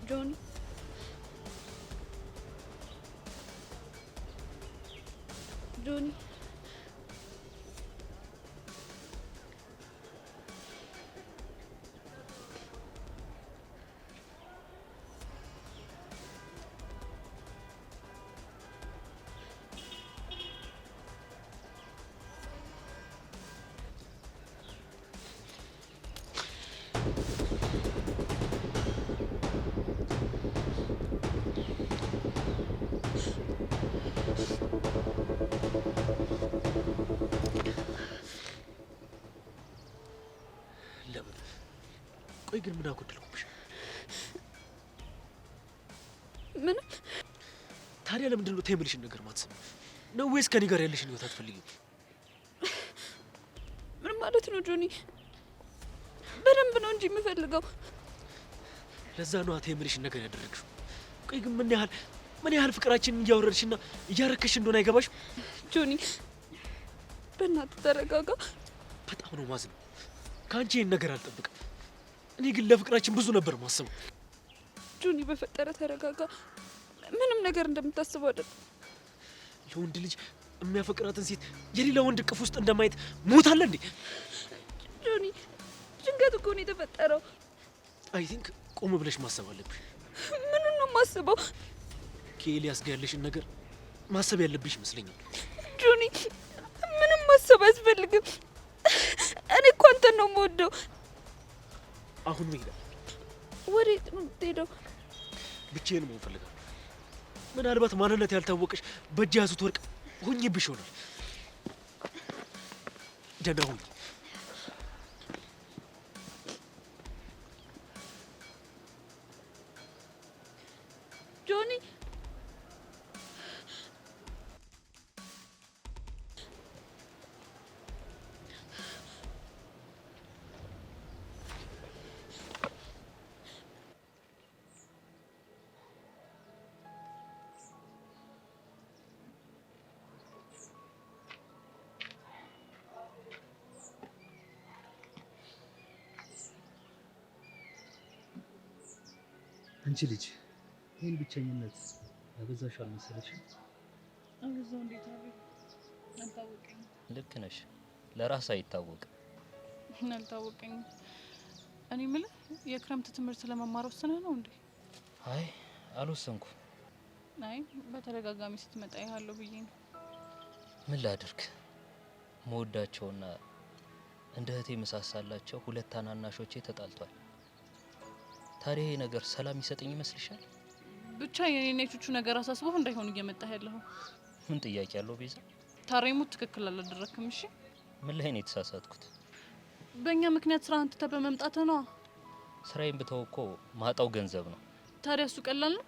ጆኒ ጆኒ ቆይ ግን ምን አጎደልኩብሽ? ምን? ታዲያ ለምንድን ነው የምልሽን ነገር ማትሰሚ? ነው ወይስ ከኔ ጋር ያለሽን ህይወት አትፈልጊም? ምን ማለት ነው ጆኒ? በደንብ ነው እንጂ የምፈልገው። ለዛ ነው የምልሽን ነገር ያደረግሽው። ቆይ ግን ምን ያህል ፍቅራችንን እያወረድሽና እያረከሽ እንደሆነ አይገባሽም? ጆኒ በእናትህ ተረጋጋ። በጣም ነው ማዝነው። ከአንቺ ይህን ነገር አልጠብቅም። እኔ ግን ለፍቅራችን ብዙ ነበር ማስበው። ጆኒ በፈጠረ ተረጋጋ። ምንም ነገር እንደምታስበው አይደለም። ለወንድ ልጅ የሚያፈቅራትን ሴት የሌላ ወንድ እቅፍ ውስጥ እንደማየት ሞታለ እንዴ? ጆኒ ድንገት እኮ ነው የተፈጠረው። አይ ቲንክ ቆም ብለሽ ማሰብ አለብሽ። ምኑን ነው ማስበው? ከኤልያስ ጋር ያለሽን ነገር ማሰብ ያለብሽ ይመስለኛል። ጆኒ ምንም ማሰብ አያስፈልግም። እኔ እኮ አንተን ነው የምወደው። አሁን ምን ይላል? ወዴት ነው የምትሄደው? ብቻዬን መሆን እፈልጋለሁ። ምናልባት ማንነት ያልታወቀሽ በእጅ ያዙት ወርቅ ሆኜብሽ ይሆናል። ደህና ሁኚ። ጆኒ አንቺ ልጅ ይህን ብቸኝነት ያበዛሽ አልመሰለሽም? አበዛው። እንዴት አልታወቀኝም። ልክ ነሽ። ለራስ አይታወቅም። አልታወቀኝም። እኔ የምልህ የክረምት ትምህርት ለመማር ወስነህ ነው እንዴ? አይ አልወሰንኩም። አይ በተደጋጋሚ ስትመጣ ያለው ብዬ ነው። ምን ላድርግ? መወዳቸውና እንደ እህቴ መሳሳላቸው ሁለት ታናናሾቼ ተጣልቷል። ታዲያ ይሄ ነገር ሰላም ይሰጠኝ ይመስልሻል? ብቻ የኔኔቹቹ ነገር አሳስቦህ እንዳይሆን እየመጣህ ያለው። ምን ጥያቄ ያለው ቤዛ? ታሬሙት ትክክል አላደረክም። እሺ ምን ላይ ነው የተሳሳትኩት? በእኛ ምክንያት ስራህን ትተህ በመምጣትህ ነው። ስራዬን ብተው እኮ ማጣው ገንዘብ ነው። ታዲያ እሱ ቀላል ነው?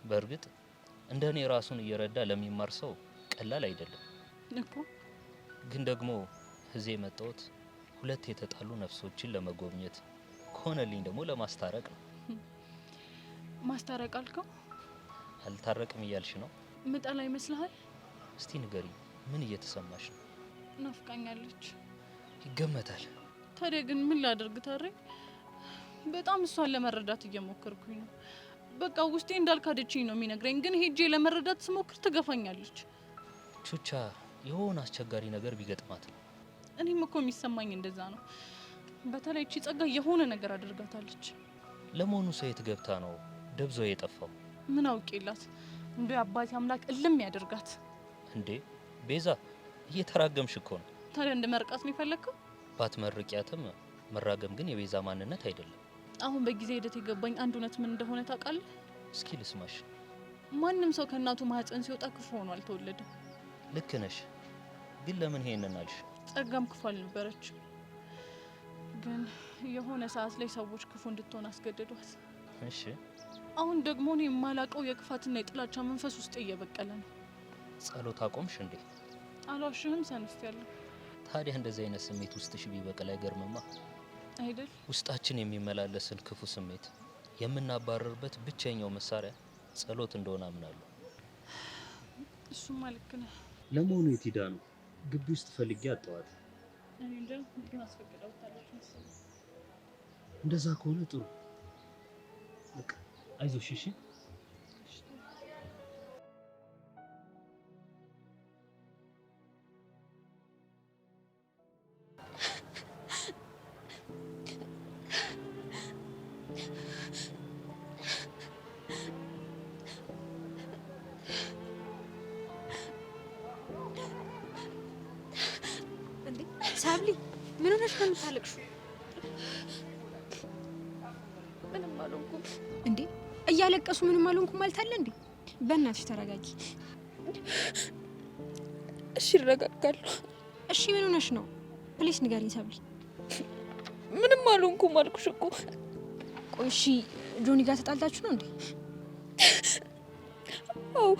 በእርግጥ እንደኔ ራሱን እየረዳ ለሚማር ሰው ቀላል አይደለም እኮ። ግን ደግሞ እዚህ የመጣሁት ሁለት የተጣሉ ነፍሶችን ለመጎብኘት ከሆነልኝ ደግሞ ለማስታረቅ ነው። ማስታረቅ አልከው? አልታረቅም እያልሽ ነው? ምጠላ ይመስልሃል? እስቲ ንገሪ፣ ምን እየተሰማሽ ነው? ናፍቃኛለች። ይገመታል። ታዲያ ግን ምን ላደርግ ታሬ? በጣም እሷን ለመረዳት እየሞከርኩኝ ነው። በቃ ውስጤ እንዳልካደችኝ ነው የሚነግረኝ። ግን ሄጄ ለመረዳት ስሞክር ትገፋኛለች። ቹቻ የሆነ አስቸጋሪ ነገር ቢገጥማት ነው። እኔም እኮ የሚሰማኝ እንደዛ ነው። በተለይ እቺ ጸጋ የሆነ ነገር አድርጋታለች። ለመሆኑ ሰው ገብታ ነው ደብዞ የጠፋው? ምን አውቄላት? እንዴ አባቴ አምላክ እልም ያደርጋት። እንዴ ቤዛ እየተራገምሽ እኮ ነው። ታዲያ እንደመርቃት ነው የፈለከው? ባትመርቂያትም መራገም ግን የቤዛ ማንነት አይደለም። አሁን በጊዜ ሂደት የገባኝ አንድ እውነት ምን እንደሆነ ታውቃለህ? እስኪ ልስማሽ። ማንም ሰው ከእናቱ ማህፀን ሲወጣ ክፉ ሆኖ አልተወለደም። ልክ ነሽ። ግን ለምን ይሄንን አልሽ? ጸጋም ክፉ አልነበረች። ግን የሆነ ሰዓት ላይ ሰዎች ክፉ እንድትሆን አስገደዷት። እሺ አሁን ደግሞ እኔ የማላውቀው የክፋትና የጥላቻ መንፈስ ውስጥ እየበቀለ ነው። ጸሎት አቆምሽ እንዴ? አልዋሽህም፣ ሰንፌያለሁ። ታዲያ እንደዚህ አይነት ስሜት ውስጥሽ ቢበቀል አይገርምማ አይደል? ውስጣችን የሚመላለስን ክፉ ስሜት የምናባረርበት ብቸኛው መሳሪያ ጸሎት እንደሆነ አምናለሁ። እሱማ ልክ ነህ። ለመሆኑ የት ሄዳ ነው? ግቢ ውስጥ ፈልጌ አጣኋት። እኔ እንጃ፣ ግን አስፈቅዳውታለች መሰለኝ። እንደዛ ከሆነ ጥሩ። በቃ አይዞሽ እሺ ሳብሊ ምን ሆነሽ ነው የምታለቅሽው? ምንም አልሆንኩም። እንዴ እያለቀሱ ምንም አልሆንኩም ማለት አለ እንዴ? በእናትሽ ተረጋጊ። እሺ እረጋጋለሁ። እሺ ምን ሆነሽ ነው? ፕሊስ ንገሪኝ ሳብሊ። ምንም አልሆንኩም አልኩሽ እኮ። ቆይ እሺ ጆኒ ጋር ተጣልታችሁ ነው እንዴ? አዎ።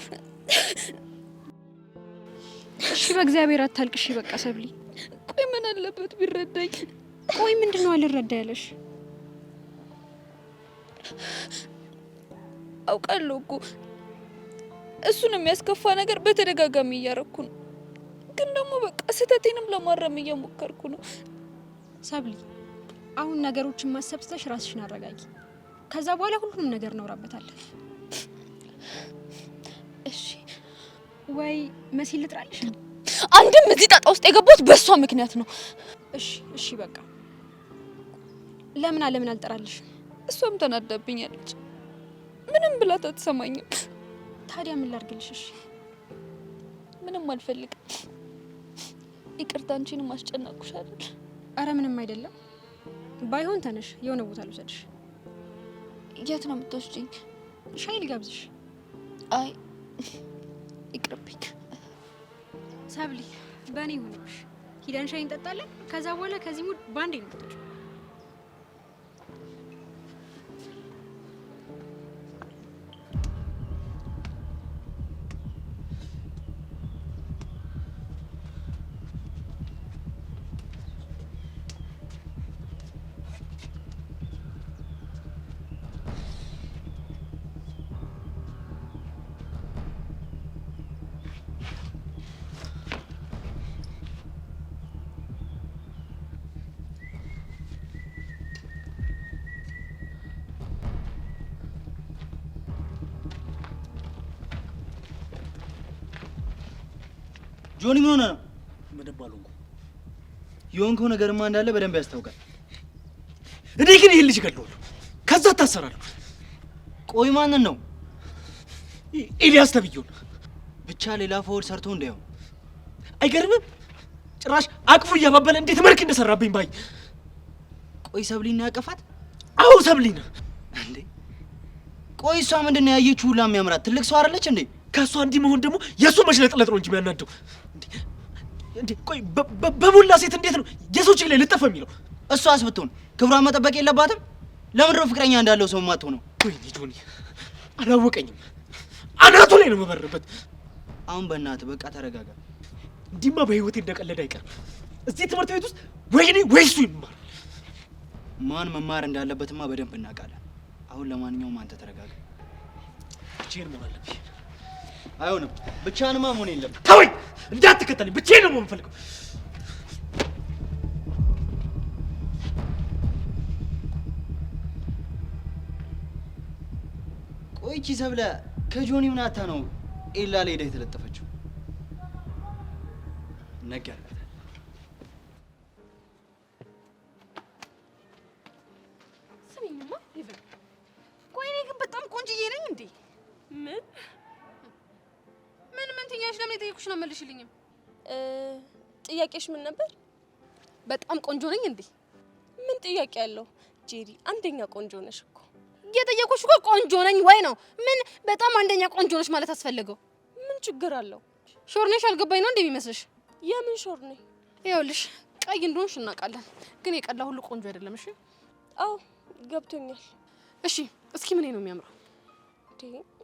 እሺ በእግዚአብሔር አታልቅሽ በቃ ሳብሊ። ቆይ ምን አለበት ቢረዳኝ? ቆይ ምንድነው አልረዳ ያለሽ? አውቃለሁ እኮ እሱን የሚያስከፋ ነገር በተደጋጋሚ እያረኩ ነው። ግን ደግሞ በቃ ስህተቴንም ለማረም እየሞከርኩ ነው። ሳብሊ አሁን ነገሮችን ማሰብ ስተሽ ራስሽን አረጋጊ። ከዛ በኋላ ሁሉንም ነገር እናወራበታለን። እሺ ወይ መሲል ልጥራልሽ? አንድም እዚህ ጣጣ ውስጥ የገባሁት በእሷ ምክንያት ነው። እሺ በቃ ለምን አልጠራልሽ? እሷም ተናዳብኛለች። ምንም ብላት አትሰማኝም። ታዲያ ምን ላድርግልሽ? እሺ ምንም አልፈልግም። ይቅርታ አንቺንም አስጨናቅኩሽ አይደል? አረ ምንም አይደለም። ባይሆን ተነሽ የሆነ ቦታ ልውሰድሽ። የት ነው የምትወስጂኝ? ሻይ ልጋብዝሽ? አይ ይቅርብኝ። ሳብሊ በእኔ ሆነሽ ሂደን ሻይ እንጠጣለን። ከዛ በኋላ ከዚህ ሙድ ባንዴ ነው የምትወጪው። ጆኒ ምን ሆነ ነው? ምንም አልሆንኩም። የሆንከው ነገርማ እንዳለ በደንብ ያስታውቃል። እኔ ግን ይሄን ልጅ ገለዋለሁ፣ ከዛ ታሰራለሁ። ቆይ ማንን ነው? ኤልያስ ተብዬውን። ብቻ ሌላ ፎል ሰርቶ እንዳይሆን። አይገርምም? ጭራሽ አቅፎ እያባበለ እንዴት መልክ እንደሰራብኝ ባይ። ቆይ ሰብሊና ያቀፋት? አዎ ሰብሊና። እንዴ ቆይ እሷ ምንድነው ያየችው ሁላ የሚያምራት? ትልቅ ሰው አይደለች እንዴ? ከሷ እንዲህ መሆን ደግሞ የሱ መሽለጥለጥ ነው እንጂ የሚያናደው። እንዴ ቆይ በሞላ ሴት እንዴት ነው የሰው ችግር ላይ ልጠፋ የሚለው? እሷስ ብትሆን ክብሯን መጠበቅ የለባትም? ለምንድነው ፍቅረኛ እንዳለው ሰው ማትሆነው? ወይኔ ጆኒ አላወቀኝም። አናቱ ላይ ነው መበረበት። አሁን በእናትህ በቃ ተረጋጋ። እንዲህማ በህይወቴ እንደቀለደ አይቀርም። እዚህ ትምህርት ቤት ውስጥ ወይኔ ወይ እሱ ይማር። ማን መማር እንዳለበትማ በደንብ እናውቃለን። አሁን ለማንኛውም አንተ ተረጋጋ። ብቻዬን መሆን አለብኝ። አይሆንም፣ ብቻህንማ መሆን የለብህም። ተወኝ፣ እንዳትከተለኝ። ብቻዬን ነው የምፈልገው። ቆይ ይቺ ሰብለ ከጆኒ ምን አታ ነው ኤላ ላይ ሄዳ የተለጠፈችው? ነገር ስሚኝማ ይፈል። ቆይ እኔ ግን በጣም ቆንጅዬ ነኝ እንዴ? ምን ትኛሽ? ለምን የጠየኩሽን አትመልሽልኝም? ጥያቄሽ ምን ነበር? በጣም ቆንጆ ነኝ እንዴ? ምን ጥያቄ አለው? ጄሪ አንደኛ ቆንጆ ነሽ እኮ። እየጠየኩሽ እኮ ቆንጆ ነኝ ወይ ነው። ምን በጣም አንደኛ ቆንጆ ነሽ ማለት አስፈልገው? ምን ችግር አለው? ሾር ነሽ አልገባኝ ነው እንዴ የሚመስልሽ? የምን ሾር ነኝ? ይኸውልሽ ቀይ እንደሆንሽ እናውቃለን፣ ግን የቀላ ሁሉ ቆንጆ አይደለም። እሺ? አዎ ገብቶኛል። እሺ እስኪ ምን ነው የሚያምረው?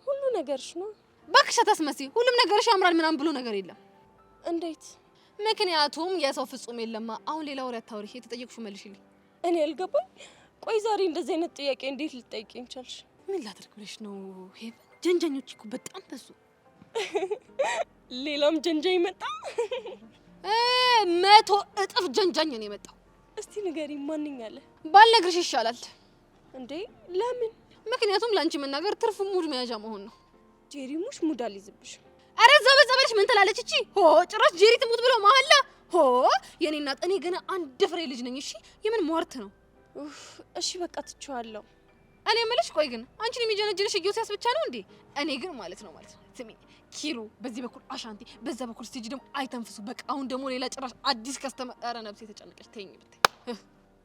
ሁሉ ነገርሽ ነው። እባክሽ አታስመስይ። ሁሉም ነገርሽ ያምራል ምናምን ብሎ ነገር የለም። እንዴት? ምክንያቱም የሰው ፍጹም የለማ። አሁን ሌላ ወሬ አታውሪ። የተጠየቅሽው መልሽልኝ። እኔ አልገባኝ። ቆይ ዛሬ እንደዚህ አይነት ጥያቄ እንዴት ልትጠይቂኝ ቻልሽ? ምን ላድርግ ብለሽ ነው? ሄቨን ጀንጀኞች እኮ በጣም በዙ። ሌላም ጀንጃኝ መጣ? 100 እጥፍ ጀንጃኝ ነው የመጣው። እስቲ ንገሪኝ፣ ማንኛለ? ባልነግርሽ ይሻላል። እንዴ ለምን? ምክንያቱም ላንቺ መናገር ትርፍ ሙድ መያዣ መሆን ነው። ጄሪ ሙሽ ሙድ አልይዝብሽ። አረ ዘበዘበልሽ ምን ትላለች እቺ? ሆ ጭራሽ ጄሪ ትሙት ብሎ መሀላ። ሆ የኔ እናት እኔ ገና አንድ ፍሬ ልጅ ነኝ። እሺ የምን ሟርት ነው? እሺ በቃ ትቼዋለሁ። እኔ የምልሽ ቆይ ግን አንቺን የሚጀነጅንሽ ኢዮስያስ ብቻ ነው እንዴ? እኔ ግን ማለት ነው ስሚ ኪሩ በዚህ በኩል አሻንቲ በዛ በኩል ስቴጅ ደግሞ አይተንፍሱ። በቃ አሁን ደግሞ ሌላ ጭራሽ አዲስ ከስተመር። ኧረ ነፍሴ ተጨነቀች። ተይኝ ብታይ።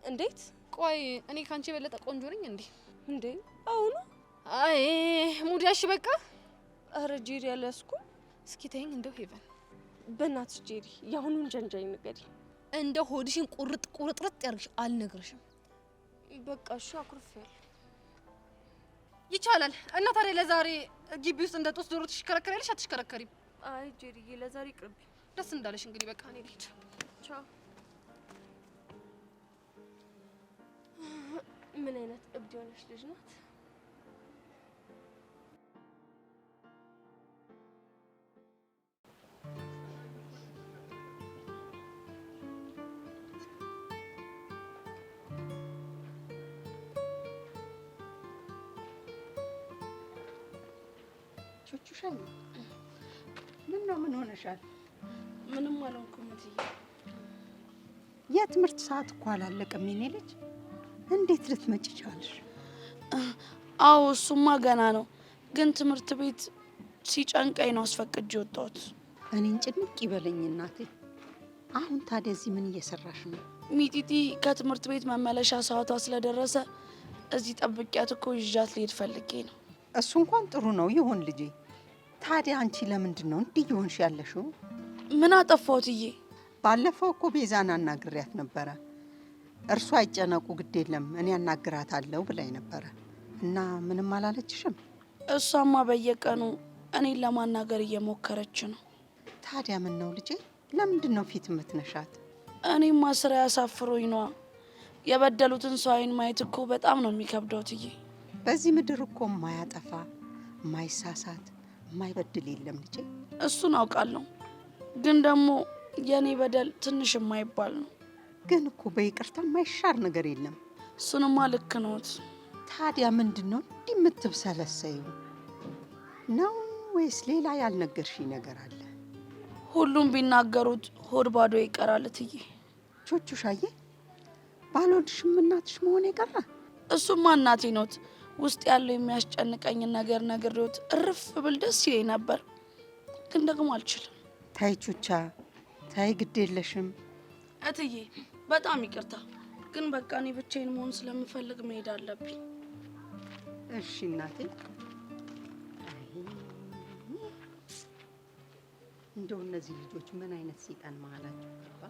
እንዴት? ቆይ እኔ ካንቺ የበለጠ ቆንጆ ነኝ እንዴ? እንዴ አሁን አይ ሙዳሽ በቃ። ኧረ ጄሪ አልያዝኩም። እስኪ ተይኝ እንደው ሄቨን በእናትሽ ጄሪ የአሁኑን ጀንጃኝ ንገሪ። እንደ ሆድሽን ቁርጥርጥ ያርግሽ አልነግርሽም። በቃ እሺ አኩርፌያለሁ። ይቻላል እና ታዲያ ለዛሬ ግቢ ውስጥ እንደ ጦስ ዶሮ ትሽከረከሪያለሽ አትሽከረከሪም? አይ ጄሪዬ ለዛሬ ቅርብ ደስ እንዳለሽ እንግዲህ በቃ እኔ ልሂድ። ቻው። ምን አይነት እብድ የሆነች ልጅ ናት? ቹቹሻኝ ምን ነው? ምን ሆነሻል? ምንም አልሆንኩም እትዬ። የትምህርት ሰዓት እኮ አላለቀም የኔ ልጅ። እንዴት ልትመጪ ቻልሽ? አዎ እሱማ ገና ነው፣ ግን ትምህርት ቤት ሲጨንቀኝ ነው አስፈቅጄ ወጣሁት። እኔን ጭንቅ ይበለኝ እናቴ። አሁን ታዲያ እዚህ ምን እየሰራሽ ነው? ሚጢጢ ከትምህርት ቤት መመለሻ ሰዓቷ ስለደረሰ እዚህ ጠብቂያት እኮ ይዣት ልሄድ ፈልጌ ነው። እሱ እንኳን ጥሩ ነው ይሁን ልጄ። ታዲያ አንቺ ለምንድን ነው እንዲህ ይሆንሽ ያለሽው? ምን አጠፋሁት እዬ? ባለፈው እኮ ቤዛን አናግሪያት ነበረ። እርሷ አይጨነቁ ግድ የለም እኔ አናግራታለሁ ብላኝ ነበረ እና ምንም አላለችሽም? እሷማ በየቀኑ እኔን ለማናገር እየሞከረች ነው። ታዲያ ምን ነው ልጄ? ለምንድን ነው ፊት የምትነሻት? እኔማ ስራ ያሳፍሮኝ ነዋ። የበደሉትን ሰው አይን ማየት እኮ በጣም ነው የሚከብደው እትዬ። በዚህ ምድር እኮ የማያጠፋ የማይሳሳት የማይበድል የለም ልጄ። እሱን አውቃለሁ፣ ግን ደግሞ የኔ በደል ትንሽ የማይባል ነው። ግን እኮ በይቅርታ የማይሻር ነገር የለም። እሱንማ ልክ ነዎት። ታዲያ ምንድን ነው እንዲህ የምትብሰለሰዩ ነው? ወይስ ሌላ ያልነገርሽኝ ነገር አለ? ሁሉም ቢናገሩት ሆድ ባዶ ይቀራል እትዬ። ቹቹሻዬ ባልወድሽም እናትሽ መሆን የቀረ? እሱማ እናቴ ኖት። ውስጥ ያለው የሚያስጨንቀኝን ነገር ነግሬዎት እርፍ ብል ደስ ይለኝ ነበር፣ ግን ደግሞ አልችልም። ታይ ቹቻ ታይ፣ ግድ የለሽም እትዬ። በጣም ይቅርታ፣ ግን በቃ እኔ ብቻዬን መሆን ስለምፈልግ መሄድ አለብኝ። እሺ እናቴ። እንደው እነዚህ ልጆች ምን አይነት ሰይጣን መሀላቸው ገባ?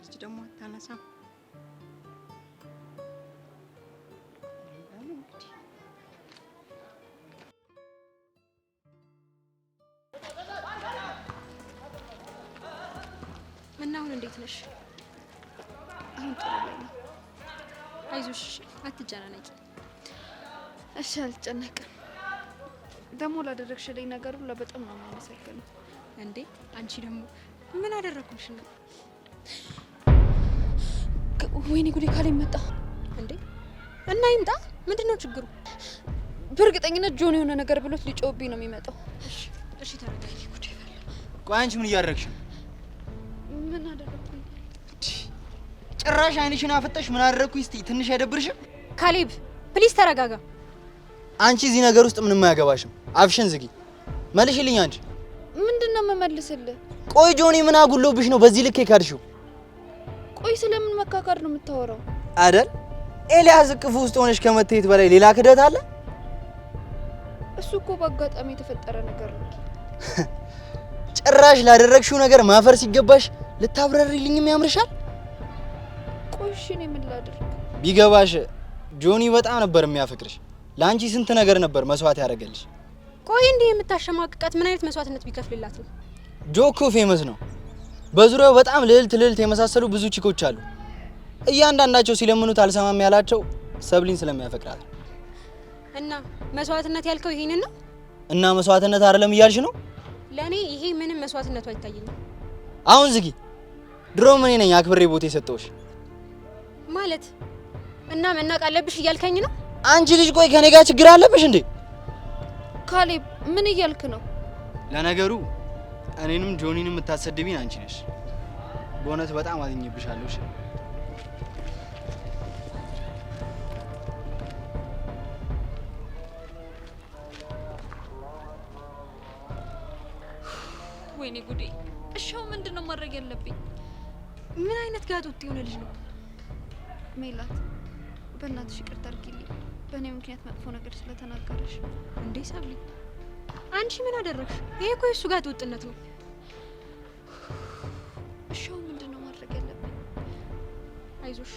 ልጅ ደግሞ አታነሳም። እና አሁን እንዴት ነሽ? አሁን ጥሩ ላይ ነው። አይዞሽ፣ አትጨናነቂ። እሺ አልጨነቅም። ደግሞ ላደረግሽልኝ ነገር ሁሉ በጣም ነው የማመሰግነው። እንዴ አንቺ ደግሞ ምን አደረኩልሽ ነው? ወይኔ ጉዴ ካለ መጣ እንዴ! እና ይምጣ። ምንድነው ችግሩ? በእርግጠኝነት ጆን የሆነ ነገር ብሎት ሊጮህብኝ ነው የሚመጣው። እሺ ተረጋጊ። ጉዴ ፈላ። ቆይ አንቺ ምን እያደረግሽ ነው? ምን አደረኩኝ? ጭራሽ አይንሽን አፈጠሽ። ምን አደረኩኝ? እስቲ ትንሽ አይደብርሽም? ካሌብ ፕሊዝ ተረጋጋ። አንቺ እዚህ ነገር ውስጥ ምንም አያገባሽም። አፍሽን ዝጊ። መልሽልኝ። አንቺ ምንድነው የምመልስልህ? ቆይ ጆኒ ምን አጉሎብሽ ነው በዚህ ልክ የካድሽው? ቆይ ስለምን መካካድ ነው የምታወራው? አይደል ኤልያስ እቅፍ ውስጥ ሆነሽ ከመተየት በላይ ሌላ ክደት አለ? እሱ እኮ በአጋጣሚ የተፈጠረ ነገር ነው። ጭራሽ ላደረግሽው ነገር ማፈር ሲገባሽ ልታብረሪልኝም ያምርሻል። ቆይ እሺ እኔ ምን ላድርግ? ቢገባሽ ጆኒ በጣም ነበር የሚያፈቅርሽ። ለአንቺ ስንት ነገር ነበር መስዋዕት ያደረገልሽ። ቆይ እንዲህ የምታሸማቅቃት ምን አይነት መስዋዕትነት ቢከፍልላት ነው? ጆኮ ፌመስ ነው። በዙሪያው በጣም ልዕልት የመሳሰሉ ብዙ ቺኮች አሉ። እያንዳንዳቸው ሲለምኑት አልሰማም ያላቸው ሰብሊን ስለሚያፈቅራት። እና መስዋዕትነት ያልከው ይሄንን ነው? እና መስዋዕትነት አይደለም እያልሽ ነው? ለኔ ይሄ ምንም መስዋዕትነቱ አይታየኝም። አሁን ዝጊ። ድሮ ምን ነኝ አክብሬ ቦታ የሰጠውሽ ማለት እና መናቅ አለብሽ እያልከኝ ነው? አንቺ ልጅ ቆይ ከኔ ጋር ችግር አለብሽ እንዴ? ካሌብ ምን እያልክ ነው? ለነገሩ እኔንም ጆኒንም የምታሰድቢኝ አንቺ ነሽ። በእውነት በጣም አዝኜብሻለሁ። እሺ ወይኔ ጉዴ! እሺው ምንድነው ማድረግ ያለብኝ? ምን አይነት ጋጥ ወጥ የሆነ ልጅ ነው? ሜላት በእናትሽ ይቅርታ አድርጊልኝ፣ በእኔ ምክንያት መጥፎ ነገር ስለተናገረሽ። እንዴ ሰብሊ፣ አንቺ ምን አደረግሽ? ይሄ እኮ የሱ ጋጥ ወጥነት ነው። እሺው ምንድነው ማድረግ ያለብኝ? አይዞሽ፣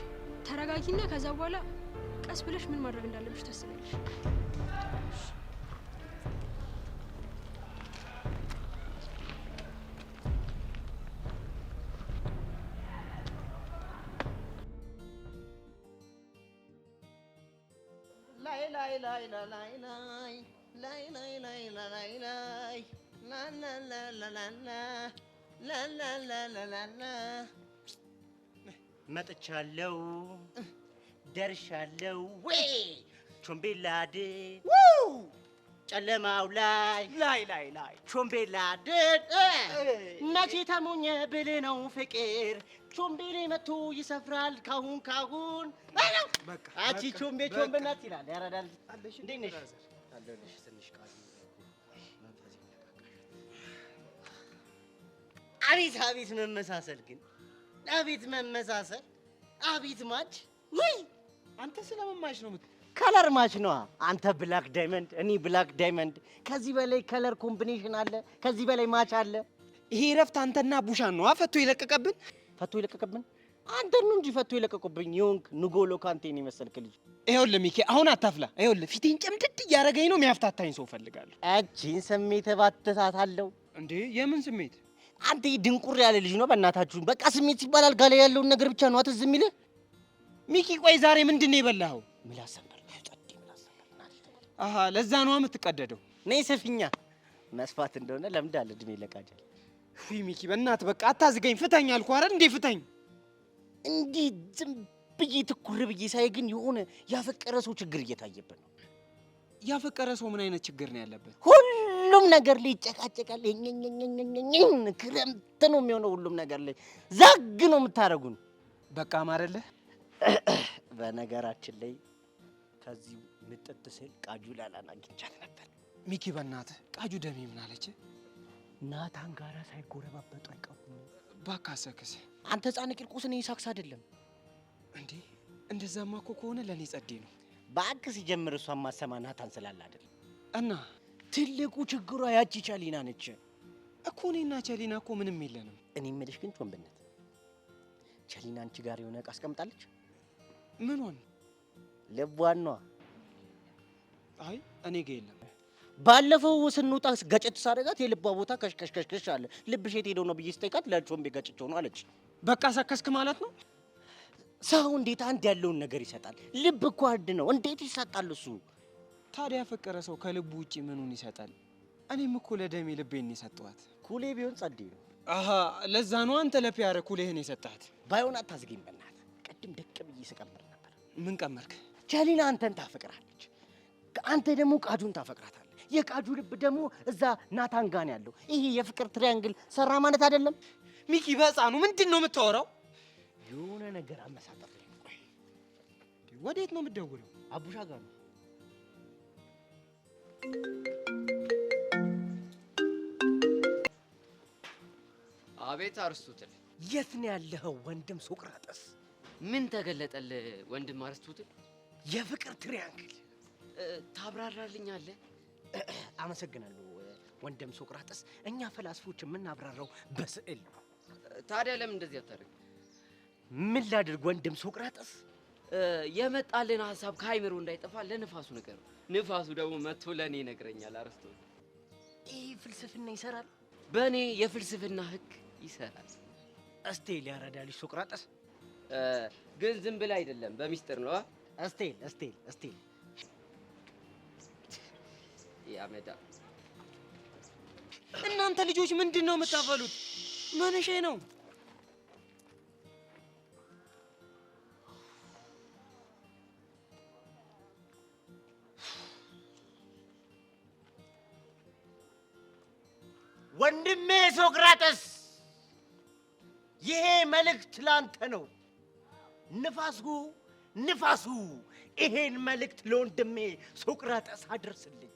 ተረጋጊና ከዛ በኋላ ቀስ ብለሽ ምን ማድረግ እንዳለብሽ ታስቢያለሽ። መጥቻለሁ ደርሻለሁ ወይ ቾምቤላድ ጨለማው ላይ ቾምቤላድ መቼ ተሞኘ ብል ነው ፍቅር ቾምቤሌ መጥቶ ይሰፍራል ካሁን አቺ ቾምቤናት ይላል ያራዳል። እንዴት ነሽ? አለሁልሽ። ትንሽ ቃል አቤት መመሳሰል ግን አቤት መመሳሰል አቤት ማች ወይ አንተ ስለመማች ነው ከለር ማች ነው። አንተ ብላክ ዳይመንድ እኔ ብላክ ዳይመንድ። ከዚህ በላይ ከለር ኮምቢኔሽን አለ? ከዚህ በላይ ማች አለ? ይሄ ረፍት አንተና ቡሻን ነው ፈቶ ይለቀቀብን። አንተ ነው እንጂ ፈቶ ይለቀቁብኝ። ይሁን ንጎሎ ካንቴን ይመስልክ ልጅ። ይኸውልህ ሚኪ አሁን አታፍላ። ይኸውልህ ፊቴን ጨምድድ እያደረገኝ ነው። የሚያፍታታኝ ሰው ፈልጋለሁ። እቺን ስሜት ባትታታለሁ እንዴ? የምን ስሜት? አንተ ድንቁር ያለ ልጅ ነው። በእናታችሁ በቃ ስሜት ሲባል አልጋ ላይ ያለውን ነገር ብቻ ነው አትዝ የሚልህ። ሚኪ ቆይ ዛሬ ምንድን ነው የበላኸው? ምላስ ሰንበር። አሃ ለዛ ነው የምትቀደደው። ነይ ሰፊኛ መስፋት እንደሆነ ለምዳለ እድሜ ለቃጀል። ውይ ሚኪ በእናትህ በቃ አታዝገኝ። ፍተኝ አልኩህ አይደል እንዴ? ፍተኝ። እንዲህ ዝም ብዬ ትኩር ብዬ ሳይ ግን የሆነ ያፈቀረ ሰው ችግር እየታየበት ነው። ያፈቀረ ሰው ምን አይነት ችግር ነው ያለበት? ሁሉም ነገር ላይ ይጨቃጨቃል። ክረምት ነው የሚሆነው። ሁሉም ነገር ላይ ዛግ ነው የምታረጉን። በቃ ማረልህ። በነገራችን ላይ ከዚህ ምጥጥ ስል ቃጁ ላላን አግኝቻት ነበር። ሚኪ በእናትህ ቃጁ ደሜ ምን አለች? ናታን ጋራ ሳይጎረባበጡ አይቀሩም። ባካሰክስ አንተ ህፃን ቂርቆስ እኔ ሳክስ አይደለም እንዴ? እንደዛማ እኮ ከሆነ ለኔ ጸዴ ነው። ባክ ሲጀምር እሷን ማሰማ ናታን ስላለ አይደል? እና ትልቁ ችግሯ ያቺ ቸሊና ነች እኮ። እኔና ቸሊና እኮ ምንም የለንም። እኔ የምልሽ ግን ጮምብነት ቸሊና አንቺ ጋር የሆነ ዕቃ አስቀምጣለች። ምን ሆነ? ልቧን ነዋ። አይ እኔ ጋር የለም። ባለፈው ስንወጣ ገጨት ሳደርጋት የልቧ ቦታ ከሽከሽከሽ አለ። ልብሽ የት ሄደው ነው ብዬ ስጠይቃት ለቾምቤ ገጭቸው ነው አለች። በቃ ሰከስክ ማለት ነው። ሰው እንዴት አንድ ያለውን ነገር ይሰጣል? ልብ እኮ አድ ነው። እንዴት ይሰጣል እሱ? ታዲያ ያፈቀረ ሰው ከልቡ ውጪ ምኑን ይሰጣል? እኔም እኮ ለደሜ ልቤን የሰጠኋት። ኩሌ ቢሆን ጸዴ ነው። አሃ ለዛ ነው አንተ ለፒያረ ኩሌህን የሰጣት። ባይሆን አታዝገኝ በእናትህ። ቅድም ደቅ ብዬ ስቀምር ነበር። ምን ቀመርክ? ቸሊና አንተን ታፈቅራለች፣ አንተ ደግሞ ቃጁን ታፈቅራታለህ። የቃጁ ልብ ደግሞ እዛ ናታን ጋር ነው ያለው። ይሄ የፍቅር ትሪያንግል ሰራ ማለት አይደለም። ሚኪ በሕፃኑ ምንድን ነው የምታወራው? የሆነ ነገር አመሳጠር። ወዴት ነው የምትደውለው? አቡሻ ጋር ነው። አቤት አርስቶትል። የት ነው ያለኸው ወንድም ሶቅራጠስ? ምን ተገለጠልህ ወንድም አርስቶትል? የፍቅር ትሪያንግል ታብራራልኛለህ? አመሰግናለሁ ወንድም ሶቅራጠስ። እኛ ፈላስፎች የምናብራራው በስዕል ነው። ታዲያ ለምን እንደዚህ አታደርግ? ምን ላድርግ ወንድም ሶቅራጠስ? የመጣልን ሀሳብ ከአይምሮ እንዳይጠፋ ለንፋሱ ነገር ንፋሱ ደግሞ መጥቶ ለእኔ ይነግረኛል። አርስቶትል ይህ ፍልስፍና ይሰራል። በእኔ የፍልስፍና ህግ ይሰራል። እስቴል ያረዳልሽ ሶቅራጠስ ግን ዝም ብለህ አይደለም፣ በሚስጥር ነው። እስቴል ያመዳ እናንተ ልጆች ምንድን ነው የምታፈሉት? መንሼ ነው። ወንድሜ ሶቅራጠስ ይሄ መልእክት ላንተ ነው። ንፋሱ ይሄን መልእክት ለወንድሜ ሶቅራጠስ አድርስልኝ።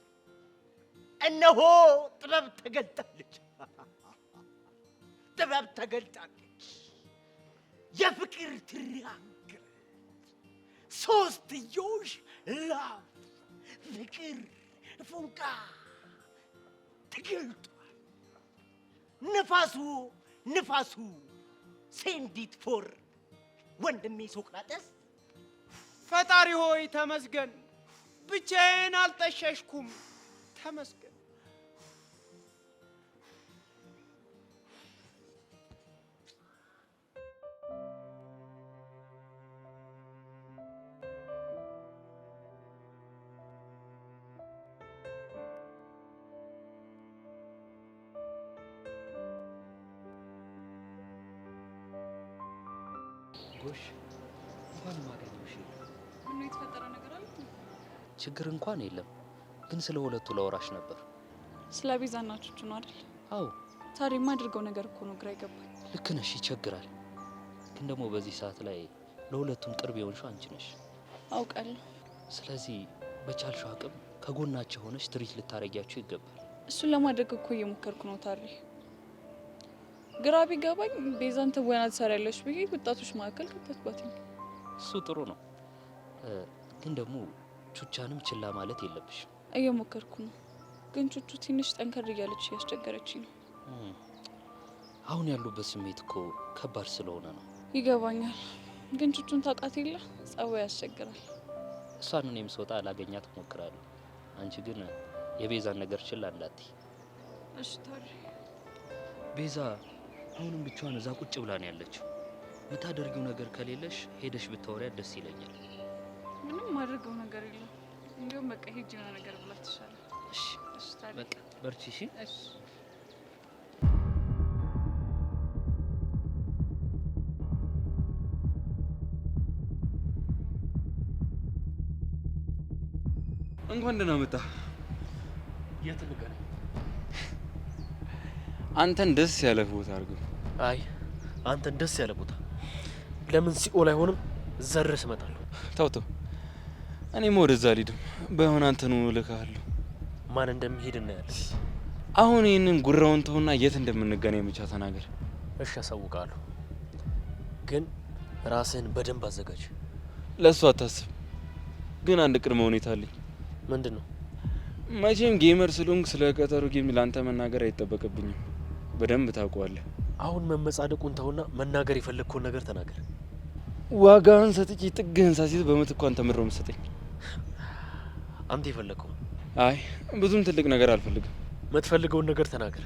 እነሆ ጥበብ ተገልጣለች። የፍቅር ትሪያንግል ሶስትዮሽ ላፍ ፍቅር ፉንቃ ተገልጧል። ንፋሱ ሴንዲት ፎር ወንድሜ ሶቅራጠስ። ፈጣሪ ሆይ ተመስገን፣ ብቻዬን አልጠሸሽኩም። ተመስገን። ጎሽ እንኳን ማገኘሽ። ምን የተፈጠረ ነገር አለ? ችግር እንኳን የለም፣ ግን ስለ ሁለቱ ለወራሽ ነበር። ስለ ቤዛና ቹቹ ነው አይደል? አዎ። ታዲያ የማደርገው ነገር እኮ ነው ግራ ይገባል። ልክ ነሽ፣ ይቸግራል። ግን ደግሞ በዚህ ሰዓት ላይ ለሁለቱም ቅርብ የሆንሽው አንቺ ነሽ። አውቃለሁ። ስለዚህ በቻልሽው አቅም ከጎናቸው ሆነሽ ትሪት ልታረጊያቸው ይገባል። እሱን ለማድረግ እኮ እየሞከርኩ ነው ታሪ። ግራ ቢገባኝ ቤዛን ትወና ትሰሪያለሽ ብዬ ወጣቶች መካከል ከተትኳት። እሱ ጥሩ ነው፣ ግን ደግሞ ቹቻንም ችላ ማለት የለብሽም። እየሞከርኩ ነው፣ ግን ቹቹ ትንሽ ጠንከር እያለች እያስቸገረችኝ ነው። አሁን ያሉበት ስሜት እኮ ከባድ ስለሆነ ነው። ይገባኛል፣ ግን ቹቹን ታውቃት የለ ጸባይ ያስቸግራል። እሷን እኔም ስወጣ ላገኛት እሞክራለሁ። አንቺ ግን የቤዛን ነገር ችላ እንዳትይ እሺ? ታሪ ቤዛ አሁንም ብቻዋን እዛ ቁጭ ብላ ነው ያለችው። የምታደርጊው ነገር ከሌለሽ ሄደሽ ብታወሪያት ደስ ይለኛል። ምንም ማድረገው ነገር የለም። እንዲሁም በቃ ሄጅ የሆነ ነገር ብላ ትሻለ። እሺ በቃ በርቺ። እሺ እሺ። እንኳን ደህና መጣ። የት እንገናኝ? አንተን ደስ ያለ ቦታ አድርገው። አይ አንተን ደስ ያለ ቦታ ለምን ሲኦል አይሆንም? ዘርስ እመጣለሁ። ተው፣ እኔም ወደዛ አልሄድም። ባይሆን አንተኑ እልክሃለሁ። ማን እንደሚሄድ እናያለን። አሁን ይህንን ጉራውን ተውና የት እንደምንገናኝ ብቻ ተናገር። እሺ አሳውቃለሁ፣ ግን ራስህን በደንብ አዘጋጅ። ለእሱ አታስብ፣ ግን አንድ ቅድመ ሁኔታ አለኝ። ምንድን ነው? መቼም ጌመር ስለሆንክ ስለ ቀጠሮ ጌም ለአንተ መናገር አይጠበቅብኝም። በደንብ ታውቀዋለህ። አሁን መመጻደቁን ተውና መናገር የፈለግከውን ነገር ተናገር። ዋጋህን ሰጥቼ ጥግህን ሳሲዝ በምትኩ አንተ ምድረው መሰጠኝ። አንተ የፈለግከው? አይ ብዙም ትልቅ ነገር አልፈልግም። የምትፈልገውን ነገር ተናገር።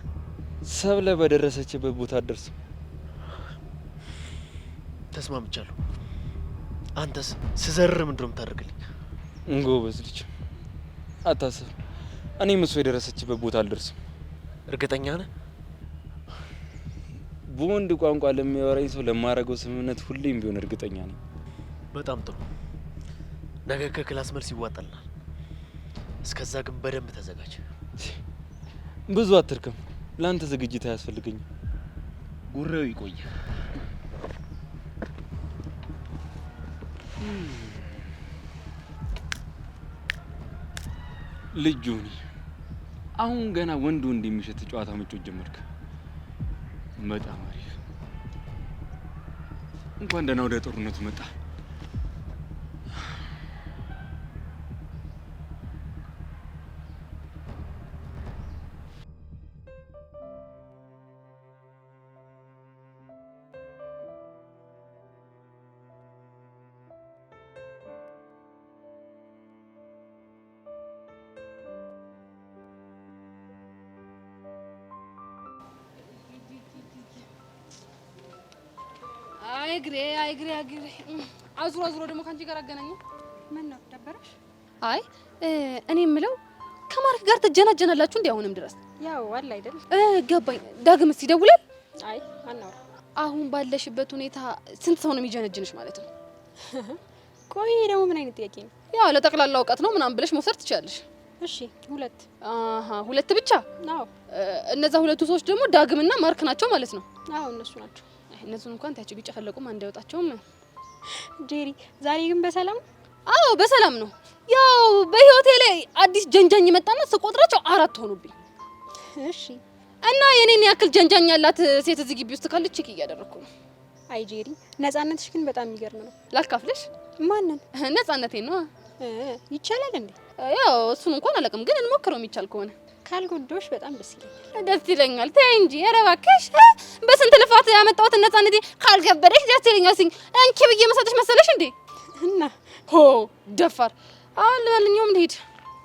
ሰብለ በደረሰችበት ቦታ አትደርስም። ተስማምቻለሁ። አንተስ ስዘርር ምንድን ነው የምታደርግልኝ? ጎበዝ ልጅ፣ አታስብ። እኔም እሱ የደረሰችበት ቦታ አልደርስም። እርግጠኛ ነህ? በወንድ ቋንቋ ለሚያወራኝ ሰው ለማረገው ስምምነት ሁሌም ቢሆን እርግጠኛ ነኝ። በጣም ጥሩ። ነገ ከክላስ መልስ ይዋጣልናል። እስከዛ ግን በደንብ ተዘጋጅ። ብዙ አትርከም። ለአንተ ዝግጅት አያስፈልገኝም። ጉሬው ይቆይ። ልጅ ሆኒ አሁን ገና ወንድ የሚሸት ጨዋታ መጮት ጀመርክ። በጣም አሪፍ። እንኳን ደህና ወደ ጦርነቱ መጣ። አይግሬ አዙሮ ደግሞ ካንቺ ጋር አገናኘው። ምን ነው ደበረሽ? አይ እኔ የምለው ከማርክ ጋር ትጀናጀናላችሁ እንዴ አሁንም ድረስ? ያው አለ አይደል? ገባኝ። ዳግም እስቲ ደውላል? አይ አናወራ። አሁን ባለሽበት ሁኔታ ስንት ሰው ነው የሚጀነጅንሽ ማለት ነው? ቆይ ደግሞ ምን አይነት ጥያቄ ነው? ያው ለጠቅላላ እውቀት ነው ምናምን ብለሽ መውሰድ ትችላለሽ። እሺ 2 2 ብቻ? አዎ። እነዛ ሁለቱ ሰዎች ደግሞ ዳግምና ማርክ ናቸው ማለት ነው? አዎ እነሱ ናቸው። እነሱን እንኳን ታችሁ ቢጨፈለቁም እንዳይወጣቸውም። ጄሪ ዛሬ ግን በሰላም? አዎ በሰላም ነው። ያው በህይወቴ ላይ አዲስ ጀንጃኝ መጣና ስቆጥራቸው 4 ሆኑብኝ። እሺ እና የኔን ያክል ጀንጃኝ ያላት ሴት እዚህ ግቢ ውስጥ ካለች ቼክ እያደረኩ ነው። አይ ጄሪ ነፃነትሽ ግን በጣም የሚገርም ነው። ላካፍለሽ? ማንን? ነፃነቴን ነው። ይቻላል እንዴ? ያው እሱን እንኳን አላውቅም፣ ግን እንሞክረው የሚቻል ከሆነ ካልጎዶሽ በጣም ደስ ይለኛል። ደስ ይለኛል። ተይ እንጂ ኧረ እባክሽ። በስንት ልፋት ያመጣሁት ነፃነቴ ካልገበረሽ ደስ ይለኛል ሲኝ እንኪ ብዬ መሰጥሽ መሰለሽ እንዴ? እና ደፋር። አሁን ለማንኛውም ልሂድ።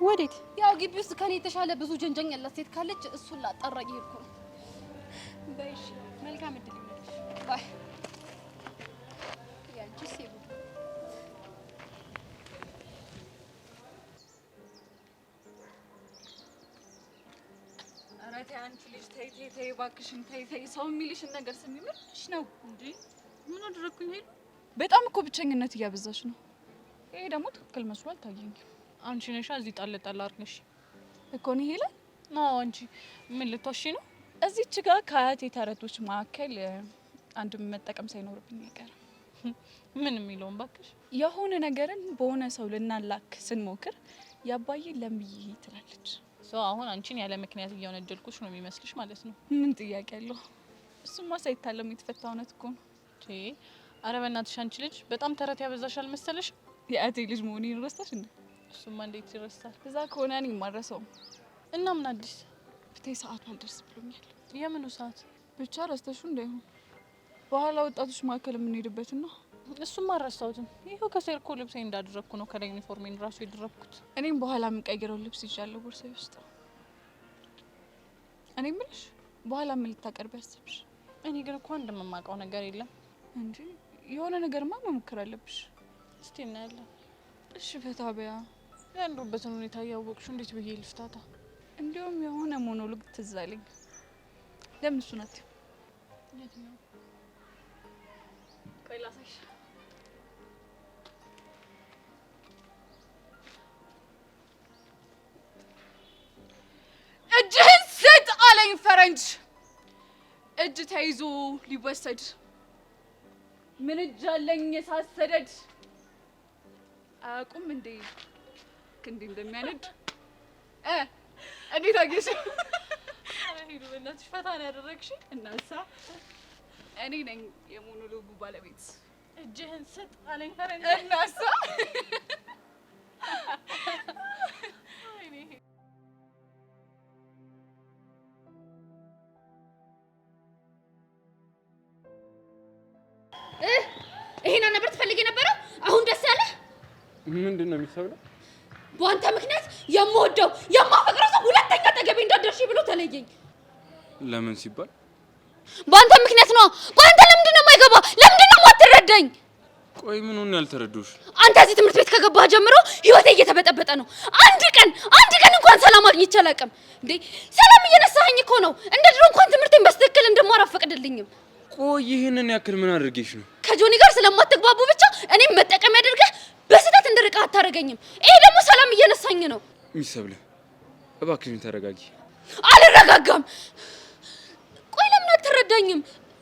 ወዴት? ያው ግቢ ውስጥ ከኔ የተሻለ ብዙ ጀንጀኝ ያላት ሴት ካለች እሱን ላጣራ እየሄድኩ ነው። በይሽ መልካም እድል ይሁንልሽ። ባይ። ያንቺ ሲቡ ተይ አንቺ ልጅ ተይ እባክሽን ተይ። ሰው የሚልሽን ነገር ስሚምርሽ ነው እንዴ? ምን አደረኩኝ? ሄዱ በጣም እኮ ብቸኝነት እያበዛሽ ነው። ይሄ ደግሞ ትክክል መስሎ አልታየኝም። አንቺ ነሻ እዚህ ጣል አድርገሽ እኮ ነው ይሄ ላይ ነው። አንቺ ምን ልትዋሺ ነው? እዚች ጋር ከአያቴ ተረቶች መካከል አንድ መጠቀም ሳይኖርብኝ አይቀርም። ምን የሚለውን ባክሽ የሆነ ነገርን በሆነ ሰው ልናላክ ስንሞክር ያባዬ ለምዬ ትላለች። አሁን አንቺን ያለ ምክንያት እያወነጀልኩሽ ነው የሚመስልሽ ማለት ነው? ምን ጥያቄ አለው? እሱማ ሳይታለም የተፈታ እውነት እኮ ነው። አረ በእናትሽ አንቺ ልጅ በጣም ተረት ያበዛሻል መሰለሽ። የአያቴ ልጅ መሆኔን ረሳሽ እንዴ? እሱማ እንዴት ይረሳል? እዛ ከሆነ እኔ ማረሰው እና ምን አዲስ? ፍቴ ሰዓቱ አልደርስ ብሎኛል። የምኑ ሰዓት? ብቻ ረስተሽው እንዳይሆን በኋላ ወጣቶች መካከል የምንሄድበትና እሱማ አልረሳሁትም። ይኸው ከሴርኮ ልብሴ እንዳደረግኩ ነው ከላይ ዩኒፎርሜን ራሱ የደረብኩት። እኔም በኋላ የምቀይረው ልብስ ይዣለሁ ቦርሳዬ ውስጥ። እኔ የምልሽ በኋላ ምን ልታቀርቢ ያሰብሽ? እኔ ግን እኮ እንደምማውቀው ነገር የለም እንጂ የሆነ ነገርማ መሞከር አለብሽ። እስቲ እናያለን። እሺ ፈታ በያ። ያለሁበትን ሁኔታ እያወቅሽው እንዴት ብዬ ልፍታታ? እንዲሁም የሆነ ሞኖሎግ ትዝ አለኝ። ለምን እሱ ናት? የትኛው? ቆይ ላሳይሽ። እጅህን ስጥ አለኝ ፈረንጅ። እጅ ተይዞ ሊወሰድ ምን እጅ አለኝ የሳሰደድ። አያውቁም እንዴ ክንዴ እንደሚያነድ እንዴት አገኘሽ? ሄዱ በእናትሽ ፈታ ነው ያደረግሽ። እናሳ እኔ ነኝ የሞኖሎጉ ባለቤት። እጅህን ስጥ አለኝ ፈረንጅ። እናሳ ይሄን ነበር ትፈልጊ ነበረ? አሁን ደስ ያለ ምንድን ነው የሚሰብለው? በአንተ ምክንያት የምወደው የማፈቅረው ሰው ሁለተኛ አጠገቤ እንዳትደርሺ ብሎ ተለየኝ። ለምን ሲባል? በአንተ ምክንያት ነው። ቆይ አንተ ለምንድን ነው የማይገባ? ለምንድን ነው የማትረዳኝ? ቆይ ምን ሆነ ያልተረዱሽ? አንተ እዚህ ትምህርት ቤት ከገባህ ጀምሮ ህይወቴ እየተበጠበጠ ነው። አንድ ቀን እንኳን ሰላም አግኝቼ አላውቅም። እንዴ ሰላም እየነሳኸኝ እኮ ነው። እንደ ድሮ እንኳን ትምህርቴን በትክክል እንድማር አፈቅድልኝም። ቆይ ይሄንን ያክል ምን አድርጌሽ ነው? ከጆኒ ጋር ስለማትግባቡ ብቻ እኔም መጠቀም ያደርገህ በስህተት እንድርቅህ አታደርገኝም። ይሄ ደግሞ ሰላም እየነሳኝ ነው። ሚሰብለ እባክሽን ተረጋጊ። አልረጋጋም። ቆይ ለምን አትረዳኝም?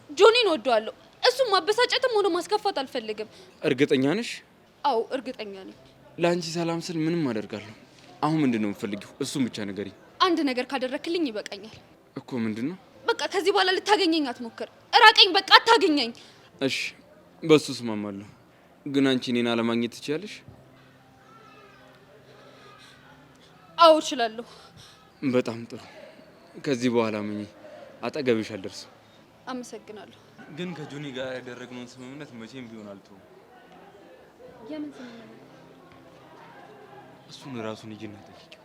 ጆኒን እወደዋለሁ። እሱም ማበሳጨትም ሆነ ማስከፋት አልፈልግም። እርግጠኛ ነሽ? አዎ እርግጠኛ ነኝ። ለአንቺ ሰላም ስል ምንም አደርጋለሁ። አሁን ምንድን ነው የምትፈልጊው? እሱም ብቻ ንገሪኝ። አንድ ነገር ካደረክልኝ ይበቃኛል። እኮ ምንድን ነው? በቃ ከዚህ በኋላ ልታገኘኝ አትሞክር። እራቀኝ፣ በቃ አታገኘኝ። እሺ በሱ እስማማለሁ። ግን አንቺ እኔን አለማግኘት ትችያለሽ? አዎ እችላለሁ። በጣም ጥሩ። ከዚህ በኋላ ምን አጠገብሽ አልደርስም። አመሰግናለሁ። ግን ከጆኒ ጋር ያደረግነውን ስምምነት መቼም ቢሆን አልተውም። የምን ስምምነት? እሱን ራሱን ሂጂና ጠይቂው።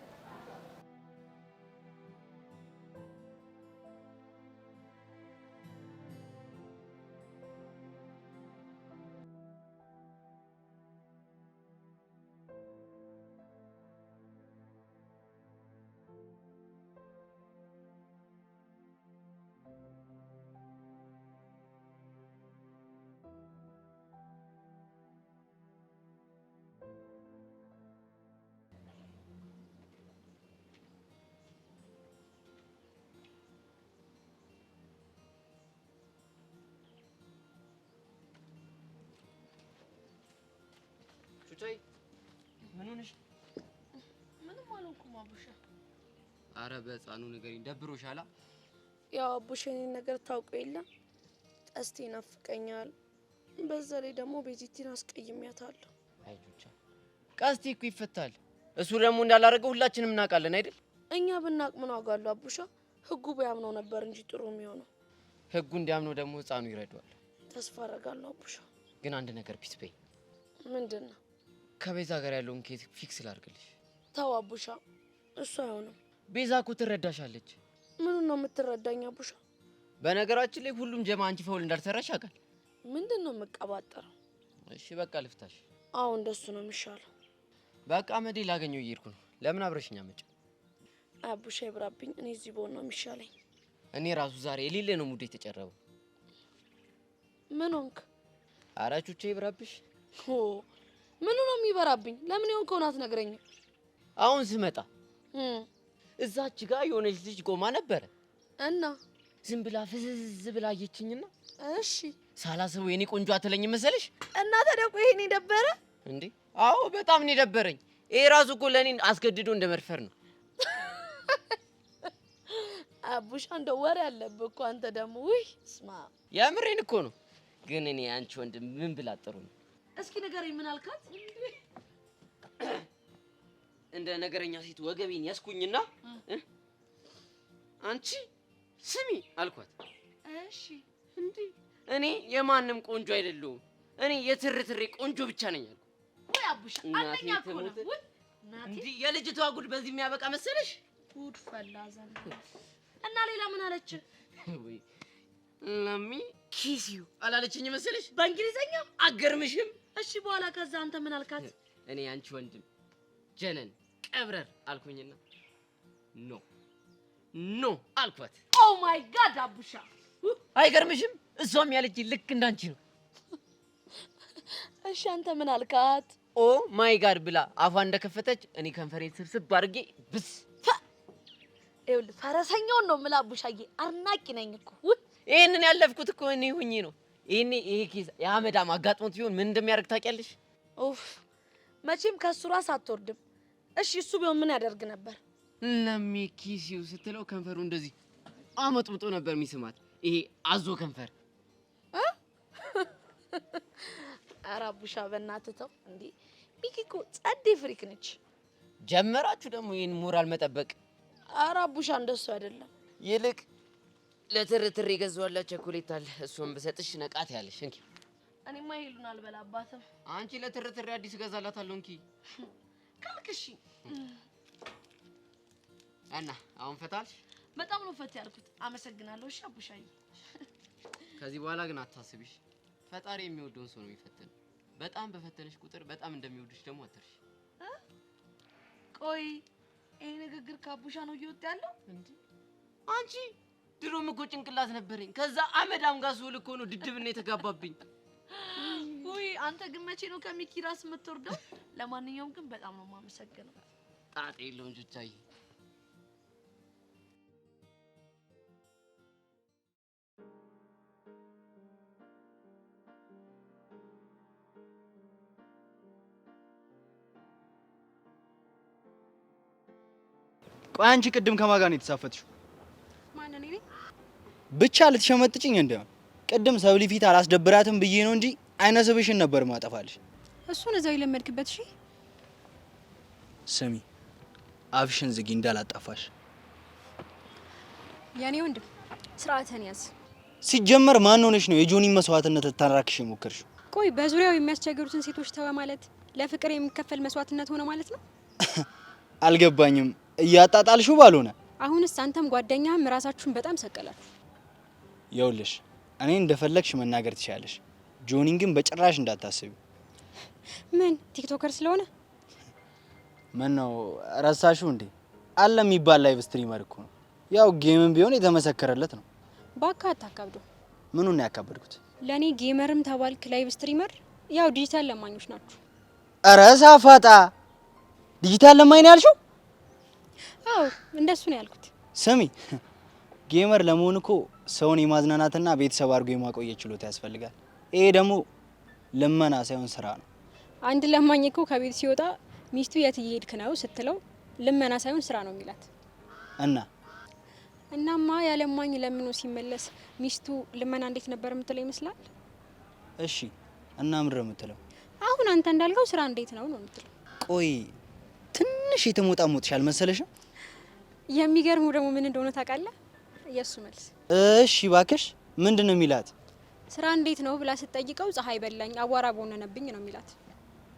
ቹቻይ ምን ሆነሽ? ምንም አልሆንኩም አቡሻ። አረ በህፃኑ ንገሪኝ፣ ደብሮሻላ? ያው አቡሻ የኔን ነገር ታውቀው የለ ቀስቴ ይናፍቀኛል። በዛ ላይ ደግሞ ቤዚቲን አስቀይሜያታለሁ። አይ ቹቻ፣ ቀስቴ እኮ ይፈታል። እሱ ደግሞ እንዳላረገው ሁላችንም እናውቃለን አይደል? እኛ ብናቅ ምን ዋጋ አለው አቡሻ? ህጉ ቢያምነው ነበር እንጂ ጥሩ የሚሆነው። ህጉ እንዲያምነው ደግሞ ህፃኑ ይረዳዋል። ተስፋ አደርጋለሁ አቡሻ። ግን አንድ ነገር ፒስ በይ። ምንድነው? ከቤዛ ጋር ያለውን ኬስ ፊክስ ላድርግልሽ። ተው አቡሻ፣ እሱ አይሆንም። ቤዛ እኮ ትረዳሻለች። ምኑን ነው የምትረዳኝ አቡሻ? በነገራችን ላይ ሁሉም ጀማ አንቺ ፈውል እንዳልሰራሽ ያውቃል። ምንድነው የምቀባጠረው? እሺ በቃ ልፍታሽ። አዎ እንደሱ ነው የሚሻለው። በቃ መዴ ላገኘው እየሄድኩ ነው። ለምን አብረሽኛ መጭ? አቡሻ ይብራብኝ። እኔ እዚህ ብሆን ነው የሚሻለኝ። እኔ ራሱ ዛሬ የሌለ ነው ሙዴ የተጨረበው። ምን ሆንክ? ኧረ ቹቻ ይብራብሽ። ኦ ምኑ ነው የሚበራብኝ? ለምን የሆንከውን አትነግረኝም? አሁን ስመጣ እዛች ጋር የሆነች ልጅ ቆማ ነበረ እና ዝም ብላ ፍዝዝ ብላ አየችኝና፣ እሺ ሳላስበው የኔ ቆንጆ አትለኝ መሰለሽ? እና ታዲያ ቆይ ይሄን ደበረ እንዴ? አዎ በጣም ነው የደበረኝ። ይሄ ራሱ እኮ ለኔ አስገድዶ እንደመድፈር ነው። አቡሻ እንደው ወሬ ያለብህ እኮ አንተ ደግሞ። ውይ ስማ፣ የምሬን እኮ ነው። ግን እኔ አንቺ ወንድም ምን ብላ ጥሩ ነው? እስኪ ንገረኝ፣ ምን አልካት? እንደ ነገረኛ ሴት ወገቤን ያስኩኝና አንቺ ስሚ አልኳት። እሺ እንዴ እኔ የማንም ቆንጆ አይደለሁም፣ እኔ የትርትሬ ቆንጆ ብቻ ነኝ አልኩ። ወይ አቡሻ አንደኛ እኮ ነው። ወይ እንዴ የልጅቷ ጉድ በዚህ የሚያበቃ መሰለሽ? ጉድ ፈላ ዘንድ። እና ሌላ ምን አለች? ወይ ለሚ ኪስ ዩ አላለችኝ መሰለሽ? በእንግሊዘኛ አገርምሽም? እሺ በኋላ ከዛ አንተ ምን አልካት? እኔ አንቺ ወንድም ጀነን ቀብረር አልኩኝና ኖ ኖ አልኳት። ኦ ማይ ጋድ አቡሻ አይገርምሽም? እሷም ያለች ልክ እንዳንቺ ነው። እሺ አንተ ምን አልካት? ኦ ማይ ጋድ ብላ አፏ እንደከፈተች እኔ ከንፈሬን ስብስብ አድርጌ ብስ ይኸውልህ ፈረሰኛውን ነው የምልህ አቡሻዬ፣ አድናቂ ነኝ እኮ። ይሄንን ያለፍኩት እኮ እኔ ሁኚ ነው። ይሄ ኬዝ የአመዳም አጋጥሞት ቢሆን ምን እንደሚያደርግ ታውቂያለሽ? ኡፍ መቼም ከሱ ራስ አትወርድም። እሺ እሱ ቢሆን ምን ያደርግ ነበር? ለሚኪሲው ስትለው ከንፈሩ እንደዚህ አመጥምጦ ነበር የሚስማት። ይሄ አዞ ከንፈር። ኧረ አቡሻ በእናትህ ተው እንዴ! ሚኪ እኮ ጸዴ ፍሪክ ነች። ጀመራችሁ ደግሞ ይሄን ሞራል መጠበቅ። ኧረ አቡሻ እንደሱ አይደለም። ይልቅ ለትርትር የገዛኋላት ቸኮሌት አለ፣ እሱን ብሰጥሽ ነቃት ያለሽ። እንኪ እኔማ ይሉን አልበላባትም። አንቺ ለትርትር አዲስ እገዛላታለሁ። እንኪ ካልክ እሺ። እና አሁን ፈታልሽ? በጣም ነው ፈት ያልኩት። አመሰግናለሁ። እሺ አቡሻዬ። ከዚህ በኋላ ግን አታስቢሽ፣ ፈጣሪ የሚወደውን ሰው ነው የሚፈተነው። በጣም በፈተነሽ ቁጥር በጣም እንደሚወድሽ ደግሞ አትርሽ። ቆይ ይሄ ንግግር ከአቡሻ ነው እየወጣ ያለው እንዴ? አንቺ ድሮም እኮ ጭንቅላት ነበረኝ። ከዛ አመዳም ጋር ስውል እኮ ነው ድድብና የተጋባብኝ። ውይ አንተ ግን መቼ ነው ከሚኪ ራስ የምትወርደው? ለማንኛውም ግን በጣም ነው የማመሰግነው። ጣጣ የለውም ቹቻዬ። ቆይ አንቺ ቅድም ከማን ጋር ነው የተሳፈጥሽው? ማን ነኝ? ብቻ ልትሸመጥጭኝ እንደው ቅድም ሰብሊ ፊት አላስደብራትም ብዬ ነው እንጂ አይነ ስብሽን ነበር ማጠፋልሽ። እሱን እዛው የለመድክበት። እሺ ስሚ፣ አፍሽን ዝጊ እንዳላጣፋሽ። ያኔ ወንድም ስርዓትህን ያዝ። ሲጀመር ማን ሆነሽ ነው የጆኒ መስዋዕትነት ልታራክሽ የሞከርሽው? ቆይ በዙሪያው የሚያስቸግሩትን ሴቶች ተወ ማለት ለፍቅር የሚከፈል መስዋዕትነት ሆነ ማለት ነው? አልገባኝም። እያጣጣልሽው ባልሆነ አሁንስ አንተም ጓደኛህም ራሳችሁን በጣም ሰቀላችሁ። ይኸውልሽ እኔ እንደፈለግሽ መናገር ትችያለሽ፣ ጆኒን ግን በጭራሽ እንዳታስቢ። ምን ቲክቶከር ስለሆነ? ምን ነው ረሳሽው እንዴ? አለ የሚባል ላይቭ ስትሪመር እኮ ነው። ያው ጌምም ቢሆን የተመሰከረለት ነው። ባካ አታካብዶ። ምኑን ነው ያካበድኩት? ለኔ ጌመርም ተባልክ ላይቭ ስትሪመር ያው ዲጂታል ለማኞች ናችሁ። ኧረ ሳፋጣ ዲጂታል ለማኝ ነው ያልሽው? አዎ እንደሱ ነው ያልኩት። ስሚ ጌመር ለመሆን እኮ ሰውን የማዝናናትና ቤተሰብ አድርጎ የማቆየት ችሎታ ያስፈልጋል። ይሄ ደግሞ ልመና ሳይሆን ስራ ነው። አንድ ለማኝ እኮ ከቤት ሲወጣ ሚስቱ የት እየሄድክ ነው ስትለው ልመና ሳይሆን ስራ ነው የሚላት። እናማ ያለማኝ ለምኖ ሲመለስ ሚስቱ ልመና እንዴት ነበር የምትለው ይመስላል? እሺ እና ምንድን ነው የምትለው? አሁን አንተ እንዳልከው ስራ እንዴት ነው ነው የምትለው። ቆይ ትንሽ የተሞጣሞጥሽ አልመሰለሽም? የሚገርመው ደግሞ ምን እንደሆነ ታውቃለህ? የሱ መልስ እሺ እባክሽ ምንድን ነው የሚላት? ስራ እንዴት ነው ብላ ስትጠይቀው ፀሐይ በላኝ አቧራ ቦነነብኝ ነው የሚላት።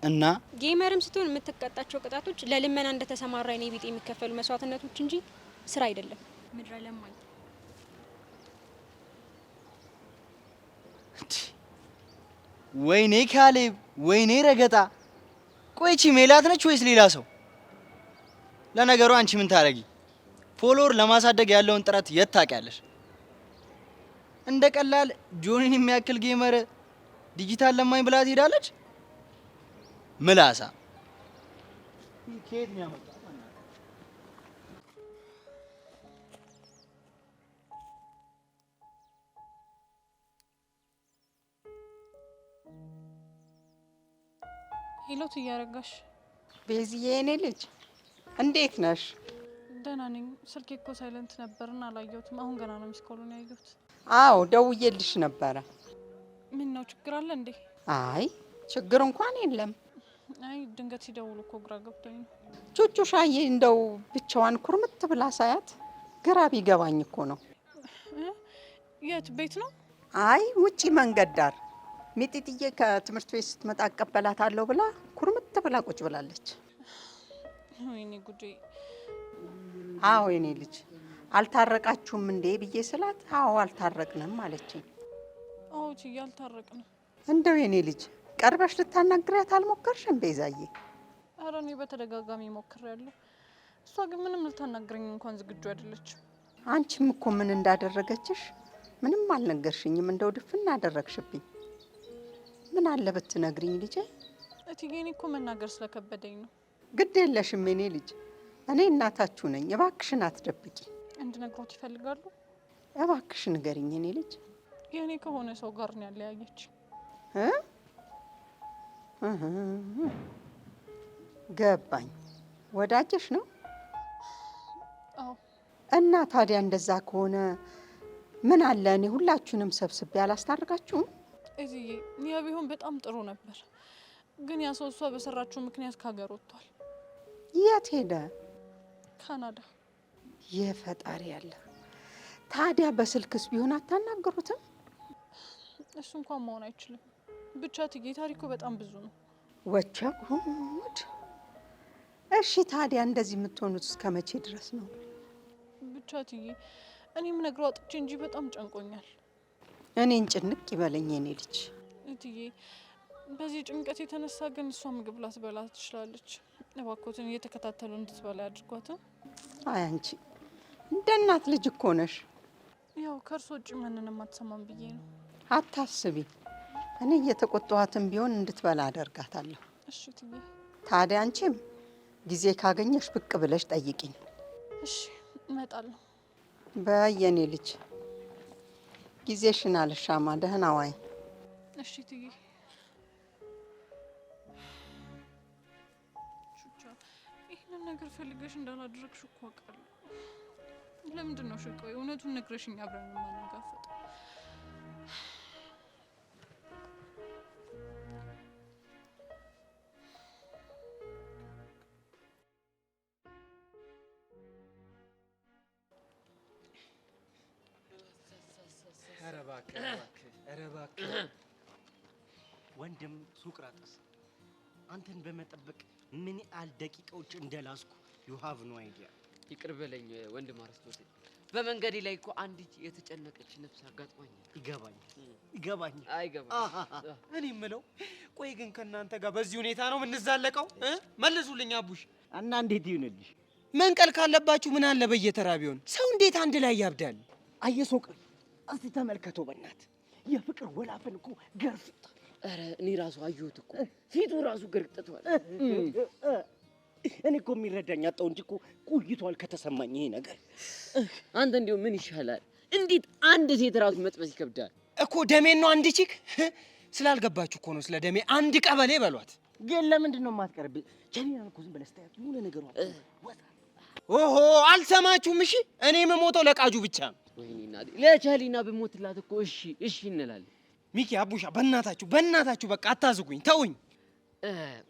እና ጌመርም ስትሆን የምትቀጣቸው ቅጣቶች ለልመና እንደተሰማራ የኔ ቢጤ የሚከፈሉ መስዋዕትነቶች እንጂ ስራ አይደለም። ምድረ ለማኝ ወይኔ ካሌብ ወይኔ ረገጣ። ቆይቺ ሜላት ነች ወይስ ሌላ ሰው? ለነገሩ አንቺ ምን ታረጊ? ፎሎወር ለማሳደግ ያለውን ጥረት የት ታውቂያለሽ? እንደ ቀላል ጆኒን የሚያክል ጌመር ዲጂታል ለማኝ ብላ ትሄዳለች? ምላሳ ከየት ነው ያመጣው? ሄሎት እያረጋሽ ቤዚዬ የኔ ልጅ እንዴት ነሽ? ደህና ነኝ። ስልኬ እኮ ሳይለንት ነበርና አላየሁትም። አሁን ገና ነው ሚስኮሉን ያየሁት። አዎ ደውዬልሽ ነበረ። ምን ነው ችግር አለ እንዴ? አይ ችግር እንኳን የለም። አይ ድንገት ሲደውሉ እኮ ግራ ገብቶኝ ነው። ቹቹሻዬ እንደው ብቻዋን ኩርምት ብላ ሳያት ግራ ቢገባኝ እኮ ነው። የት ቤት ነው? አይ ውጪ መንገድ ዳር ሚጢጥዬ ከትምህርት ቤት ስትመጣ አቀበላታለሁ ብላ ኩርምት ብላ ቁጭ ብላለች። ወይኔ ጉዴ። አዎ የኔ ልጅ አልታረቃችሁም እንዴ ብዬ ስላት አዎ አልታረቅንም አለችኝ። አዎ እትዬ አልታረቅንም። እንደው የኔ ልጅ ቀርበሽ ልታናግሪያት አልሞከርሽም ቤዛዬ? ኧረ እኔ በተደጋጋሚ ሞክሬያለሁ። እሷ ግን ምንም ልታናግረኝ እንኳን ዝግጁ አይደለችም። አንቺም እኮ ምን እንዳደረገችሽ ምንም አልነገርሽኝም። እንደው ድፍና አደረግሽብኝ። ምን አለ ብትነግሪኝ ልጄ? እትዬ እኔ እኮ መናገር ስለከበደኝ ነው። ግድ የለሽም የኔ ልጅ፣ እኔ እናታችሁ ነኝ። እባክሽን አትደብቂ። እንድነግሮት ይፈልጋሉ? እባክሽ ንገሪኝ የኔ ልጅ። የእኔ ከሆነ ሰው ጋር ነው ያለያየች። ገባኝ። ወዳጅሽ ነው? አዎ። እና ታዲያ እንደዛ ከሆነ ምን አለ እኔ ሁላችሁንም ሰብስቤ አላስታርቃችሁም? እትዬ ያ ቢሆን በጣም ጥሩ ነበር። ግን ያ ሰው እሷ በሰራችው ምክንያት ከሀገር ወጥቷል። የት ሄደ? ካናዳ። የፈጣሪ ያለ። ታዲያ በስልክስ ቢሆን አታናገሩትም? እሱ እንኳን መሆን አይችልም። ብቻ እትዬ ታሪኩ በጣም ብዙ ነው። ወቸ ጉድ። እሺ ታዲያ እንደዚህ የምትሆኑት እስከ መቼ ድረስ ነው? ብቻ እትዬ እኔም ነግረው አጥቼ እንጂ በጣም ጨንቆኛል። እኔን ጭንቅ ይበለኝ የኔ ልጅ። እትዬ በዚህ ጭንቀት የተነሳ ግን እሷ ምግብ ላትበላ ትችላለች። እባክዎትን እየተከታተሉ እንድትበላ ያድርጓት። አይ አንቺ እንደ እናት ልጅ እኮ ነሽ። ያው ከእርሶ ውጭ ማንንም አትሰማም ብዬ ነው። አታስቢ፣ እኔ እየተቆጣኋትም ቢሆን እንድትበላ አደርጋታለሁ። እሺ እትዬ። ታዲያ አንቺም ጊዜ ካገኘሽ ብቅ ብለሽ ጠይቂኝ። እሺ እመጣለሁ። በየኔ ልጅ ጊዜሽን አልሻማ። ደህና ዋይ። እሺ እትዬ። ይህንን ነገር ፈልገሽ እንዳላደረግሽ እኮ አውቃለሁ። ለምንድን ነው ቆይ እውነቱን ነግረሽኝ አብረን የማንጋፈጠው? ኧረ እባክህ ወንድም ሶቅራጥስ፣ አንተን በመጠበቅ ምን ያህል ደቂቃዎች እንደላስኩ ዩ ሃቭ ኖ አይዲያ። ይቅር በለኝ ወንድም አርስቶቴል። በመንገዴ ላይ እኮ አንዲት የተጨነቀች ነፍስ አጋጥማኛል። ይገባኝ። እኔ የምለው ቆይ ግን ከእናንተ ጋር በዚህ ሁኔታ ነው የምንዛለቀው? መልሱልኝ አቡሽ። እና እንዴት ይሁንልሽ? መንቀል ካለባችሁ ምን አለ በየተራ ቢሆን። ሰው እንዴት አንድ ላይ ያብዳል? አየህ ሶቅር፣ እስቲ ተመልከተው በእናት የፍቅር ወላፈን እኮ ገርፍቷል። ኧረ እኔ ራሱ አየሁት እኮ ፊቱ ራሱ ገርጥቷል። እኔ እኮ የሚረዳኝ አጣሁ እንጂ እኮ ቆይቷል ከተሰማኝ ይሄ ነገር። አንተ እንዲሁ ምን ይሻላል? እንዴት አንድ ሴት ራሱ መጥበስ ይከብዳል እኮ። ደሜን ነው አንድ ቺክ ስላልገባችሁ እኮ ነው። ስለ ደሜ አንድ ቀበሌ በሏት። ግን ለምንድን ነው የማትቀርብ? ጀሊናን እኮ ዝም ብለህ ስታያት የሆነ ነገሯ ኦሆ አልሰማችሁም? እሺ እኔ የምሞተው ለቃጁ ብቻ ነው። ወይኔ እናቴ ለጀሊና ብሞትላት እኮ እሺ እንላለን። ሚኪ አቡሻ በእናታችሁ በቃ አታዝጉኝ፣ ተውኝ።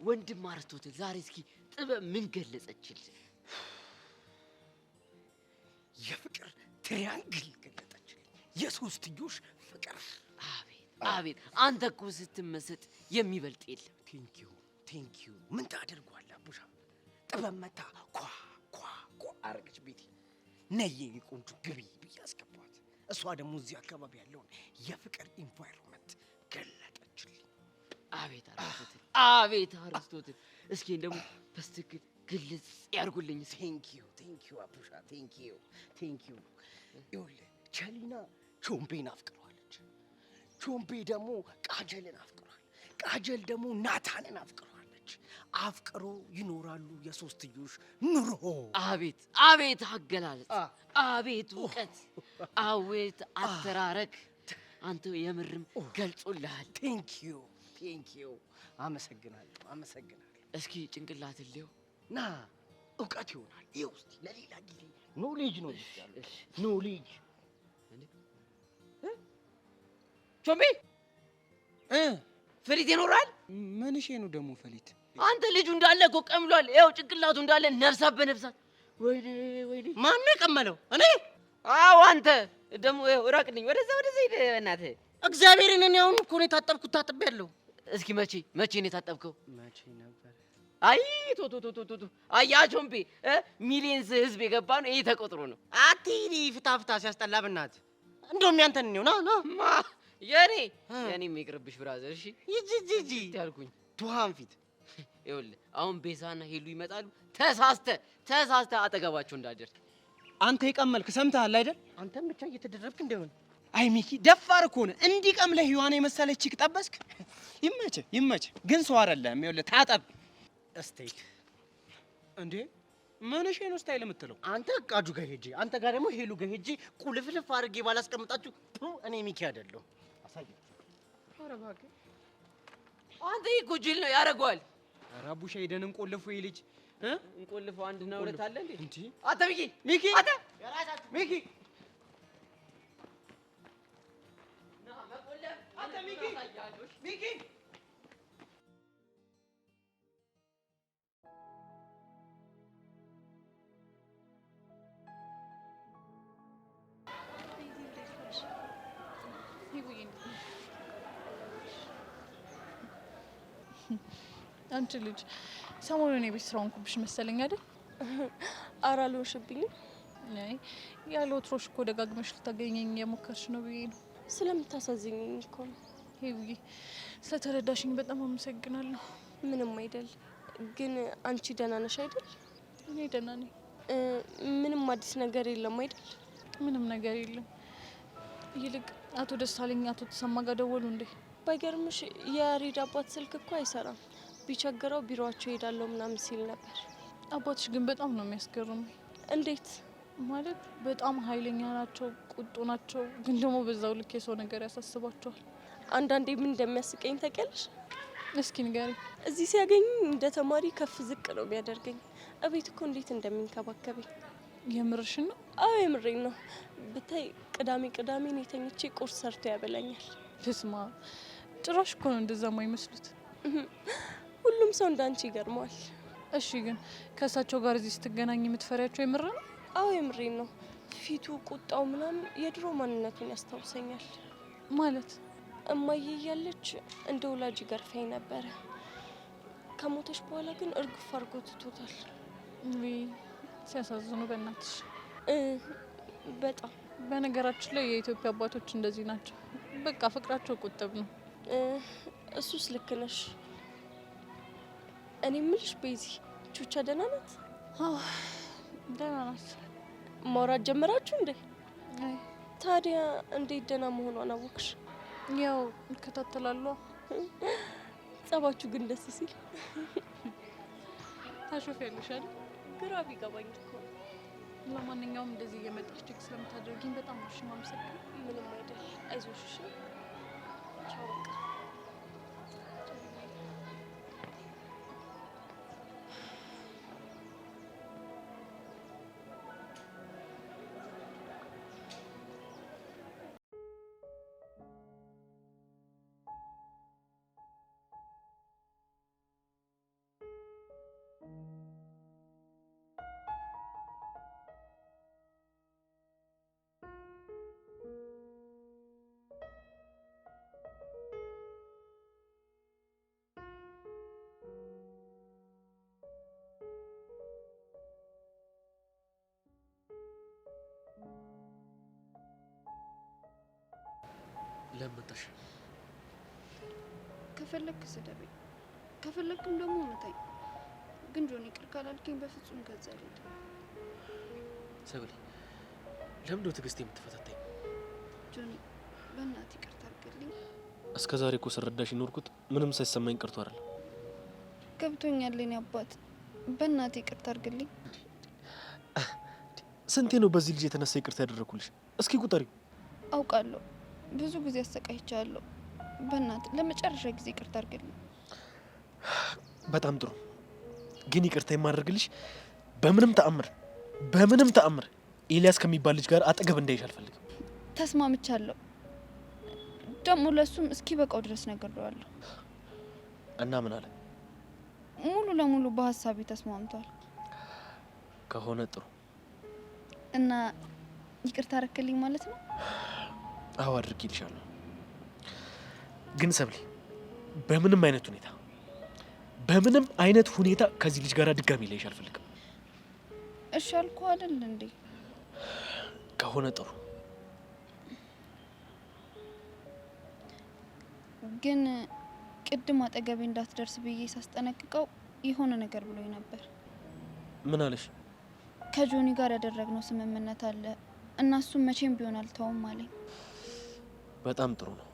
ወንድም አርስቶትል ዛሬ እስኪ ጥበብ ምን ገለጸችል? የፍቅር ትሪያንግል ገለጠችል። የሶስትዮሽ ፍቅር። አቤት አንተ እኮ ስትመሰጥ የሚበልጥ የለም። ቴንኪዩ ምን ታደርጓለህ አቡሻ? ጥበብ መታ ኳ አረገች። ቤቴ ነይ የኔ ቆንጆ ግቢ ብዬ አስገባኋት። እሷ ደግሞ እዚህ አካባቢ ያለውን የፍቅር ኢንቫይሮንመንት ገለጠችልኝ። አቤት አርስቶትል እስኪ ደግሞ በስትክክል ግልጽ ያርጉልኝ። ቴንኪዩ አቡሻ ቴንኪዩ። ይኸውልህ ጀሊና ቾምቤን አፍቅሯለች። ቾምቤ ደግሞ ቃጀልን አፍቅሯል። ቃጀል ደግሞ ናታንን አፍቅሯለች። አፍቅሮ ይኖራሉ የሶስትዮሽ ኑሮ። አቤት አገላለጽ፣ አቤት እውቀት፣ አቤት አተራረክ። አንተ የምርም ገልጾልሃል። ቴንኪዩ አመሰግናለሁ። እስኪ ጭንቅላት ልየው ና እውቀት ይሆናል። ይኸው እስኪ ለሌላ ጊዜ ኖሌጅ ነው ይቻላል። ኖሌጅ ቾምቤ ፈሊጥ ይኖራል። ምንሽ ነው ደግሞ ፈሊጥ? አንተ ልጁ እንዳለ እኮ ቀምሏል። ይኸው ጭንቅላቱ እንዳለ ነፍሳት በነፍሳት። ወይኔ ማን ነው የቀመለው? እኔ? አዎ አንተ ደግሞ ራቅልኝ። ወደዛ ሂድ በእናትህ። እግዚአብሔርን እኔ አሁን እኮ ነው የታጠብኩት። ታጥቤያለሁ። እስኪ መቼ ነው የታጠብከው? መቼ ነበር? አይ ቶቶቶቶቶ አያ ቾምቤ ሚሊየንስ ህዝብ የገባ ነው። ይሄ ተቆጥሮ ነው። አትሂድ ፍታ ሲያስጠላ በእናትህ። እንደውም ያንተን ነው ና የኔም ይቅርብሽ ብራዘር። እሺ ይጂ ያልኩኝ ቱሃን ፊት ይኸውልህ አሁን ቤዛና ሄሉ ይመጣሉ። ተሳስተ አጠገባቸው እንዳደርስ። አንተ የቀመልክ ሰምተሃል አይደል? አንተም ብቻ እየተደረብክ እንደሆነ። አይ ሚኪ ደፋር እኮ ነህ። እንዲህ ቀምለህ ህዋና የመሰለች ቺክ ጠበስክ። ይመችህ። ግን ሰው አይደለም። ይኸውልህ ታጠብ። ስቴክ እንዴ ምንሽ ነው ስታይል የምትለው? አንተ ቃጁ ጋር ሄጄ አንተ ጋር ደግሞ ሄሉ ጋር ሄጄ ቁልፍልፍ አድርጌ ባላስቀምጣችሁ እኔ ሚኪ አይደለሁ። አሳየው። ኧረ እባክህ አንተ እኮ ጅል ነው ያደርገዋል። ኧረ አቡሻ ሄደን እንቆልፉ። ይሄ ልጅ እንቆልፉ። አንድና ሁለት አለ እንዴ? እንዴ አንተ ሚኪ አንተ ሚኪ ና መቆለፍ አንተ ሚኪ አንቺ ልጅ ሰሞኑን የቤት ስራውን ኩብሽ መሰለኝ አይደል? ኧረ አልሆንሽብኝም። አይ ያለ ወትሮሽ እኮ ደጋግመሽ ልታገኘኝ የሞከርሽ ነው ብዬ ነው። ስለምታሳዝኝኝ እኮ ነው። ሄውዬ ስለተረዳሽኝ በጣም አመሰግናለሁ። ምንም አይደል። ግን አንቺ ደህና ነሽ አይደል? እኔ ደህና ነኝ። ምንም አዲስ ነገር የለም አይደል? ምንም ነገር የለም። ይልቅ አቶ ደሳለኝ አቶ ተሰማ ጋር ደወሉ እንዴ? ባይገርምሽ የያሬድ አባት ስልክ እኮ አይሰራም። ቢቸግረው ቢሮአቸው ሄዳለሁ ምናምን ሲል ነበር። አባትሽ ግን በጣም ነው የሚያስገርሙኝ። እንዴት ማለት? በጣም ኃይለኛ ናቸው፣ ቁጡ ናቸው፣ ግን ደግሞ በዛው ልክ የሰው ነገር ያሳስባቸዋል። አንዳንዴ ምን እንደሚያስቀኝ ታውቂያለሽ? እስኪ ንገሪኝ። እዚህ ሲያገኝ እንደ ተማሪ ከፍ ዝቅ ነው የሚያደርገኝ። እቤት እኮ እንዴት እንደሚንከባከበኝ። የምርሽን ነው? አዎ የምሬን ነው። ብታይ ቅዳሜ እኔ ተኝቼ ቁርስ ሰርቶ ያበላኛል። ፍስማ ጭራሽ እኮ ነው እንደዛ የማይመስሉት። ሁሉም ሰው እንዳንቺ ይገርመዋል። እሺ ግን ከእሳቸው ጋር እዚህ ስትገናኝ የምትፈሪያቸው የምር ነው? አዎ የምሬን ነው። ፊቱ፣ ቁጣው ምናምን የድሮ ማንነቱን ያስታውሰኛል። ማለት እማዬ እያለች እንደ ወላጅ ገርፈኝ ነበረ። ከሞተች በኋላ ግን እርግፍ አድርጎ ትቶታል። ሲያሳዝኑ በእናትሽ። በጣም በነገራችን ላይ የኢትዮጵያ አባቶች እንደዚህ ናቸው። በቃ ፍቅራቸው ቁጥብ ነው። እሱስ ልክ ነሽ። እኔ የምልሽ ቤዚ ቹቻ ደህና ናት? ደህና ናት። ማውራት ጀመራችሁ እንዴ? ታዲያ እንዴት ደህና መሆኗን አወቅሽ? ያው እከታተላለሁ። ጸባችሁ ግን ደስ ሲል። ታሾፊያለሽ አይደል? ግራ ቢገባኝ እኮ። ለማንኛውም እንደዚህ እየመጣሽ ቼክ ስለምታደርጊኝ በጣም ነው የማመሰግነው። ምንም አይደል። አይዞሽ እሺ። ቻው በቃ። ለምን ከፈለክ ስደበኝ፣ ከፈለክም ደግሞ መታኝ። ግን ጆኒ ይቅር ካላልከኝ በፍጹም ከዛ አልሄድም። ሰብሊ ለምን ነው ትዕግስት የምትፈታተኝ? ጆኒ በእናትህ ይቅርታ አድርግልኝ። እስከ ዛሬ እኮ ስረዳሽ ይኖርኩት ምንም ሳይሰማኝ ቀርቶ አይደለም። ገብቶኛል የኔ አባት፣ በእናትህ ይቅርታ አድርግልኝ። ስንቴ ነው በዚህ ልጅ የተነሳ ይቅርታ ያደረኩልሽ? እስኪ ቁጠሪው። አውቃለሁ ብዙ ጊዜ አሰቃይቻለሁ። በእናትህ ለመጨረሻ ጊዜ ይቅርታ አድርግልኝ። በጣም ጥሩ። ግን ይቅርታ የማደርግልሽ በምንም ተአምር ኤልያስ ከሚባል ልጅ ጋር አጠገብ እንዳይሽ አልፈልግም። ተስማምቻለሁ። ደግሞ ለሱም እስኪ በቃው ድረስ ነግሬዋለሁ። እና ምን አለ? ሙሉ ለሙሉ በሀሳቤ ተስማምቷል። ከሆነ ጥሩ። እና ይቅርታ አደረክልኝ ማለት ነው? አዎ አድርጌልሻለሁ። ግን ሰብሊ በምንም አይነት ሁኔታ ከዚህ ልጅ ጋር ድጋሚ ላይሽ አልፈልግም። እሺ አልኩህ አይደል እንዴ? ከሆነ ጥሩ። ግን ቅድም አጠገቤ እንዳትደርስ ብዬ ሳስጠነቅቀው የሆነ ነገር ብሎኝ ነበር። ምን አለሽ? ከጆኒ ጋር ያደረግነው ስምምነት አለ እና እሱም መቼም ቢሆን አልተውም አለኝ። በጣም ጥሩ ነው።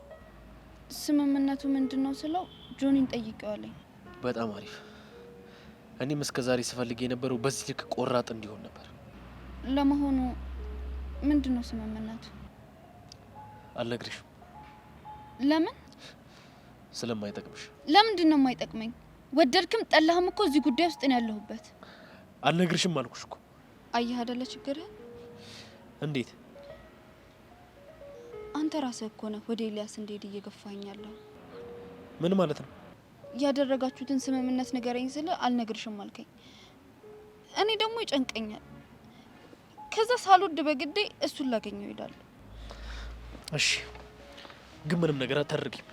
ስምምነቱ ምንድነው ስለው ጆኒን ጠይቄዋለኝ። በጣም አሪፍ። እኔም እስከዛሬ ስፈልግ የነበረው በዚህ ልክ ቆራጥ እንዲሆን ነበር። ለመሆኑ ምንድነው ስምምነቱ? አልነግርሽም። ለምን? ስለማይጠቅምሽ። ለምንድን ነው የማይጠቅመኝ? ወደድክም ጠላህም እኮ እዚህ ጉዳይ ውስጥ ነው ያለሁበት። አልነግርሽም አልኩሽ እኮ። አየህ አይደለ ችግርህ? እንዴት? አንተ ራስህ እኮ ነህ ወደ ኤልያስ እንድሄድ እየገፋኛለሁ። ምን ማለት ነው? ያደረጋችሁትን ስምምነት ንገረኝ ስለ አልነግርሽም አልከኝ። እኔ ደግሞ ይጨንቀኛል። ከዛ ሳልወድ በግዴ እሱን ላገኘው እሄዳለሁ። እሺ፣ ግን ምንም ነገር አታደርጊም?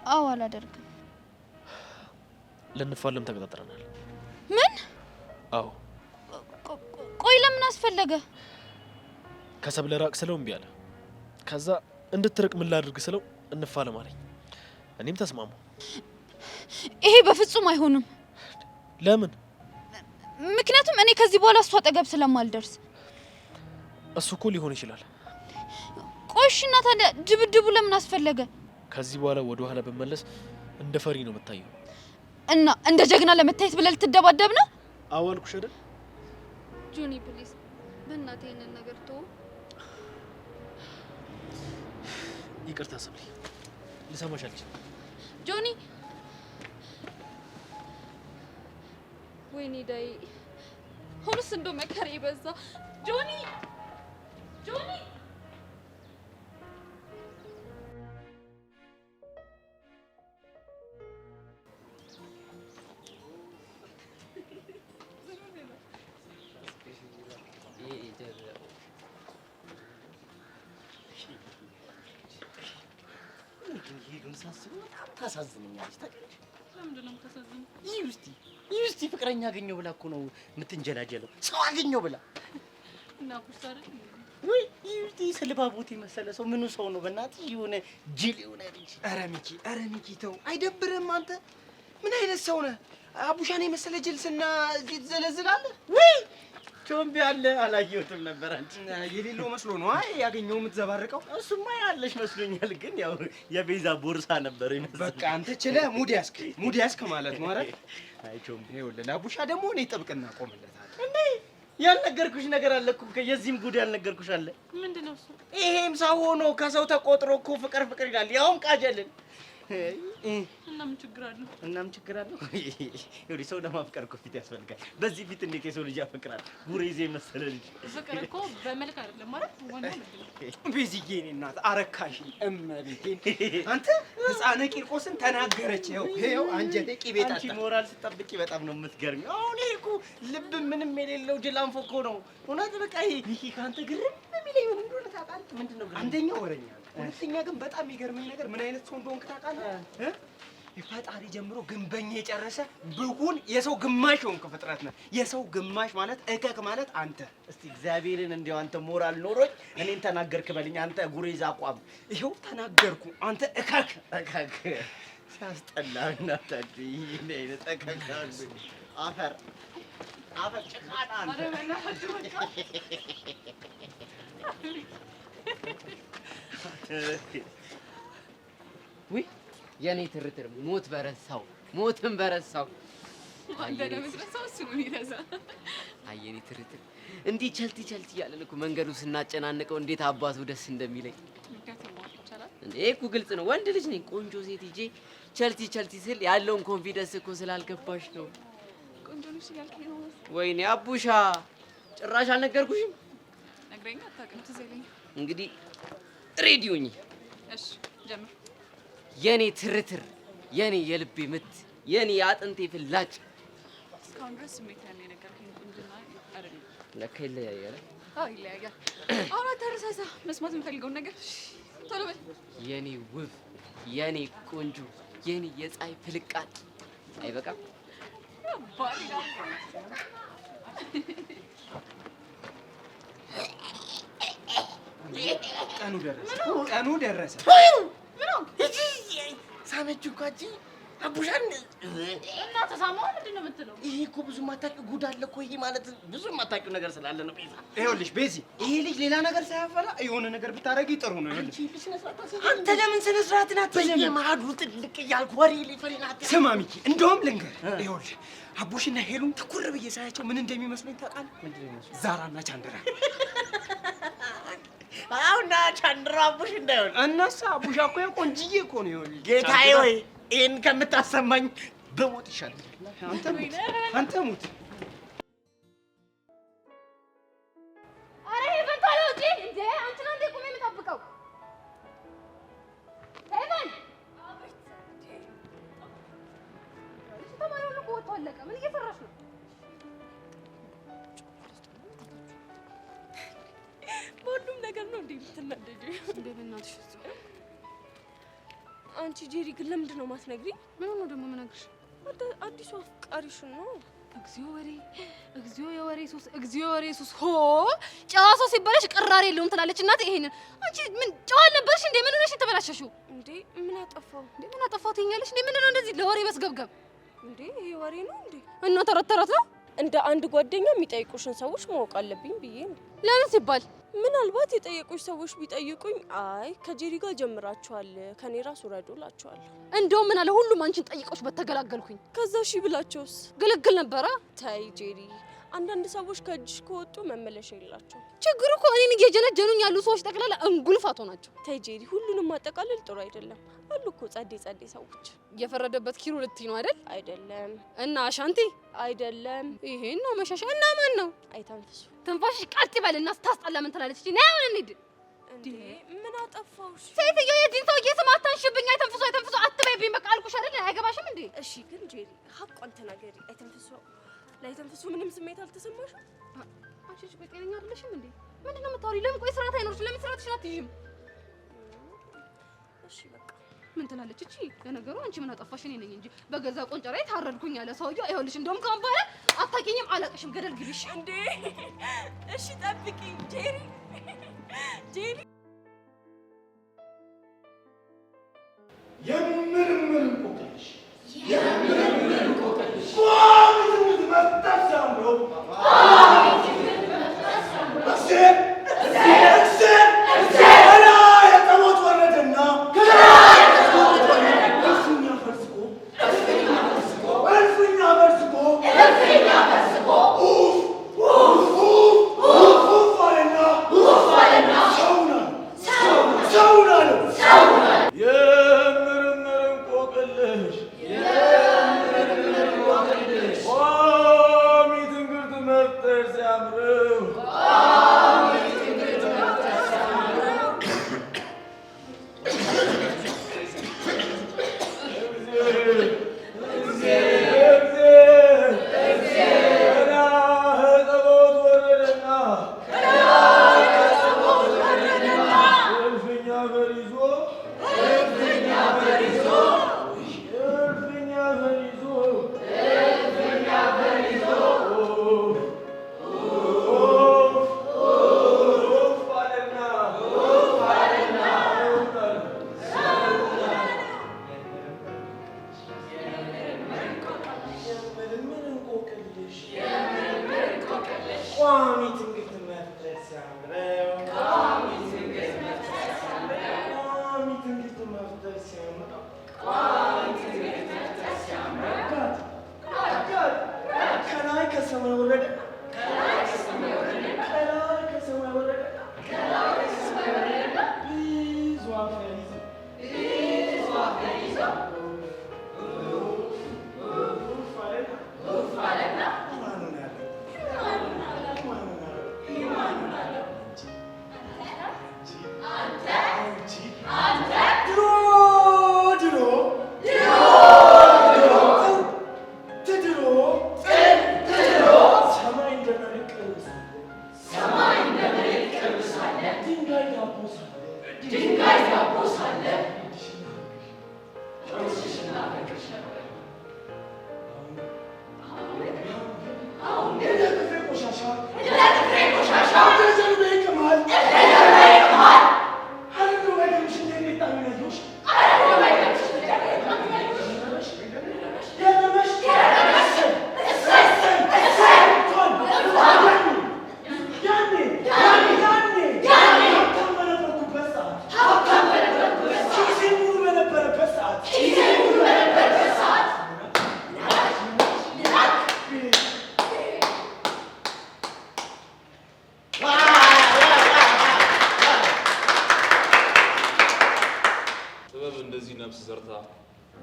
አዎ አላደርግም። ልንፋለም ተቀጣጥረናል። ምን? አዎ። ቆይ ለምን አስፈለገ? ከሰብለ ራቅ ስለው እምቢ አለ። ከዛ እንድትርቅ ምን ላድርግ ስለው እንፋለም አለኝ። እኔም ተስማሙ። ይሄ በፍጹም አይሆንም። ለምን? ምክንያቱም እኔ ከዚህ በኋላ እሱ አጠገብ ስለማልደርስ። እሱ እኮ ሊሆን ይችላል። ቆይሽና ታዲያ ድብድቡ ለምን አስፈለገ? ከዚህ በኋላ ወደ ኋላ ብመለስ እንደ ፈሪ ነው የምታየው። እና እንደ ጀግና ለመታየት ብለህ ልትደባደብ ነው? አዎ አልኩሽ አይደል? ጆኒ ፕሊዝ፣ በእናትህ ይሄንን ነገር ተው። ይቅርታ ሰብሊ፣ ልሰማሽ አልችልም። ጆኒ፣ ወይኔ ዳይ፣ አሁንስ እንደው መከራ ይበዛ። ጆኒ ጆኒ በጣም ታሳዝነኛለች። ታውቂያለሽ? ለምንድን ነው የምታሳዝነው? ይህ እስቲ ፍቅረኛ አገኘው ብላ እኮ ነው የምትንጀላጀለው። ሰው አገኘው ብላ እና ቁርስ አይደል? ወይ ይህ ስልባቦት የመሰለ ሰው ምኑ ሰው ነው? በእናትሽ የሆነ ጅል የሆነ ልጅ። ኧረ ሚኪ ተው፣ አይደብርም? አንተ ምን አይነት ሰው ነህ? አቡሻን የመሰለ ጅልስና ትዘለዝላለህ? ወይ ቾምቢ አለ አላየሁትም ነበር። አንቺ የሌለው መስሎ ነው አይ ያገኘው የምትዘባርቀው። እሱማ ያለሽ መስሎኛል፣ ግን ያው የቤዛ ቦርሳ ነበር ይመስል። በቃ አንተ ችለህ ሙድ ያዝክ ማለት ነው። ኧረ አይ ቾምቢ፣ ይኸውልህ ለአቡሻ ደግሞ እኔ ጥብቅና ቆምለታለሁ። እንዴ ያልነገርኩሽ ነገር አለ እኮ፣ የዚህም ጉድ ያልነገርኩሽ አለ። ምንድነው እሱ? ይሄም ሰው ሆኖ ከሰው ተቆጥሮ እኮ ፍቅር ይላል፣ ያውም ቃጀልን። እና ምን ችግር አለው? ችግር አለው? ይኸውልሽ ሰው ለማፍቀር እኮ ፊት ያስፈልጋል። በዚህ ፊት እንዴት የሰው ልጅ ያፈቅራል? ጉሬዜ መሰለ ልጅ። ፍቅር እኮ በመልክ አይደለም ማለት ዋናው ምንድነው? ቤዚዬ እኔ እናት አረካሽ እመቤቴ። አንተ ህፃነ ቂርቆስን ተናገረች። ይኸው አንጀቴ ቂቤ ጣጣ። አንቺ ሞራል ስጠብቂ በጣም ነው የምትገርሚው። አሁን ይሄ እኮ ልብ ምንም የሌለው ጅላንፎ እኮ ነው እውነት። በቃ ይሄ ሚኪ ካንተ ግርም የሚለኝ ምን እንደሆነ ታውቃለህ? ምንድነው? አንደኛው ወረኛ፣ ሁለተኛ ግን በጣም የሚገርመኝ ነገር ምን አይነት ሰው እንደሆንክ ታውቃለህ? ፈጣሪ ጀምሮ ግንበኛ የጨረሰ ብኩን የሰው ግማሽ ሆንክ ፍጥረት ነህ። የሰው ግማሽ ማለት እከክ ማለት አንተ። እስቲ እግዚአብሔርን እንዲያው አንተ ሞራል ኖሮኝ እኔን ተናገርክ በልኝ። አንተ ጉሬዛ አቋም ይኸው ተናገርኩ። አንተ እከክ እከክ ሲያስጠላ እናታችሁ ይሄን አይነት እከክ አፈር አፈር ጭቃና አንተ ውይ የኔ ትርትር ሞት በረሳው ሞትን በረሳው አንተ ለምትረሳው እሱ ነው የሚረሳ። አይ የኔ ትርትር እንዲህ ቸልቲ ቸልቲ እያለን እኮ መንገዱ ስናጨናንቀው እንዴት አባቱ ደስ እንደሚለኝ እንዴ! እኮ ግልጽ ነው። ወንድ ልጅ ነኝ። ቆንጆ ሴት ይዤ ቸልቲ ቸልቲ ስል ያለውን ኮንፊደንስ እኮ ስላልገባሽ ነው። ቆንጆ ልጅ ያልከኝ ነው። ወይኔ አቡሻ ጭራሽ አልነገርኩሽም። ነግረኛ አታውቅም። ትዝ ይለኝ እንግዲህ ሬዲ ሁኚ። እሺ ጀምር። የኔ ትርትር፣ የኔ የልቤ ምት፣ የኔ አጥንቴ ፍላጭ። እስካሁን ድረስ ስሜት ያለ የነገርከኝ ቁንጅና አይደለም። ለካ ይለያያል። አዎ ይለያያል። አሁን ተረሳሳ መስማት የምፈልገውን ነገር ቶሎ በል። የኔ ውብ፣ የኔ ቆንጆ፣ የኔ የፀሐይ ፍልቃት አይበቃም? ባሪጋ ቀኑ ደረሰ። ቀኑ ደረሰ። ሳመችው እኮ አንቺ አቡሻን እና ተሳማው ምንድን ነው የምትለው? ይሄ እኮ ብዙ የማታውቂው ጉድ አለ እኮ። ይሄ ማለት ብዙ የማታውቂው ነገር ስላለ ነው። ቤዛ ይኸውልሽ ቤዚ፣ ይሄ ልጅ ሌላ ነገር ሳያፈላ የሆነ ነገር ብታረጊ ጥሩ ነው። ይኸውልሽ አንተ ለምን ስነ ስርዓትን አትይዝም? በየመሀሉ ጥልቅ እያልኩ ወሬ ሊፈሪናት። ስማ ሚኪ፣ እንደውም ልንገር፣ ይኸውልህ አቡሽና ሄሉን ትኩር ብዬ ሳያቸው ምን እንደሚመስለኝ ታውቃለህ? ዛራና ቻንድራ። አሁን ቻንድራ አቡሽ እንዳይሆን እነሳ። አቡሻ እኮ ቆንጅዬ እኮ ነው። ይኸውልህ ጌታዬ ወይ ይሄን ከምታሰማኝ በሞት ይሻላል። አንተ ሙት። አረ ሄቨን ቶሎ ውጪ! እንዴ አንቺ ነው እንዴ ቁሜ የምጠብቀው? ሄቨን እሺ፣ ተማሪው ሁሉ ወጥቶ አለቀ። ምን እየሰራሽ ነው? በሁሉም ነገር ነው እንዴ የምትናደጂው? እንዴ በእናትሽ እዛው አንቺ ጄሪ ግን ለምንድን ነው የማትነግሪኝ? ምን ነው ደግሞ የምነግርሽ? አዲሱ አፍቃሪሽን ነው። እግዚኦ ወሬ፣ እግዚኦ የወሬ ሱስ፣ እግዚኦ የወሬ ሱስ። ሆ ጨዋ ሰው ሲበላሽ ቅራሬ የለውም ትላለች እናት። ይሄንን አንቺ ምን ጨዋ ነበርሽ እንዴ? ምን ሆነሽ የተበላሸሽው እንዴ? ምን አጠፋው እንዴ? ምን አጠፋው ትይኛለሽ እንዴ? ምንድን ነው እንደዚህ ለወሬ መስገብገብ እንዴ? ይሄ ወሬ ነው እንዴ? እና ተረት ተረት ነው። እንደ አንድ ጓደኛ የሚጠይቁሽን ሰዎች ማወቅ አለብኝ ብዬ ነው። ለምን ሲባል ምናልባት የጠየቁሽ ሰዎች ቢጠይቁኝ አይ ከጄሪ ጋር ጀምራችኋል ከኔ ራስ ውረዱ እላችኋለሁ። እንደውም ምን አለ ሁሉም አንቺን ጠይቀውሽ በተገላገልኩኝ። ከዛ እሺ ብላቸውስ ግልግል ነበረ። ተይ ጄሪ፣ አንዳንድ ሰዎች ከእጅሽ ከወጡ መመለሻ የላቸው። ችግሩ እኮ እኔን እየጀነጀኑኝ ያሉ ሰዎች ጠቅላላ እንጉልፋቶ ናቸው። ተይ ጄሪ፣ ሁሉንም ማጠቃለል ጥሩ አይደለም። አሉ እኮ ጸዴ ሰዎች። የፈረደበት ኪሩ ልትይ ነው አይደል? አይደለም። እና አሻንቲ አይደለም። ይሄን ነው መሻሻ። እና ማን ነው? አይተንፍሱ። ትንፋሽሽ ቀጥ ይበልና ስታስጠላ ምን ትላለች? እሺ ነይ አሁን እንሂድ። እንዴ ምን አጠፋውሽ? ሴትዮ የዚህን ሰውዬ ስም አታንሽብኝ። አይተንፍሱ አይተንፍሱ አትበይብኝ። በቃ አልኩሽ አይደል? አይገባሽም እንዴ? እሺ ግን ጄሪ ሀቋን ተናገሪ። አይተንፍሱ ላይተንፍሱ ምንም ስሜት አልተሰማሽም? አንቺ ቆይ ጤነኛ አይደለሽም እንዴ? ምንድነው የምታወሪው? ለምን ቆይ ስርዓት አይኖርሽ? ለምን ስርዓትሽን አትይዥም? እሺ በቃ ምን ትላለች እቺ? ለነገሩ አንቺ ምን አጠፋሽ? እኔ ነኝ እንጂ በገዛ ቆንጨራዬ ታረድኩኝ ያለ ሰውዬው። ይኸውልሽ እንደውም ካሁን በኋላ አታውቂኝም፣ አላውቅሽም። ገደል ግቢሽ እንዴ! እሺ ጠብቂኝ ጄሪ። ጄሪ የምርምር እንቆቅልሽ ሰውና ቋሚ ትንግርት መፍጠር ሲያምረው ቋሚ ትንግርት መፍጠር ሲያምረው ቋሚ ትንግርት መፍጠር ሲያምረው ቋሚ ትንግርት መፍጠር ሲያምረው ከላይ ከሰማይ ወረደ ከላይ ከሰማይ ወረደ ከላይ ከሰማይ ወረደ ከላይ ከሰማይ ወረደ ብዙ አፈር ይዞ ብዙ አፈር ይዞ ኡፍ አለና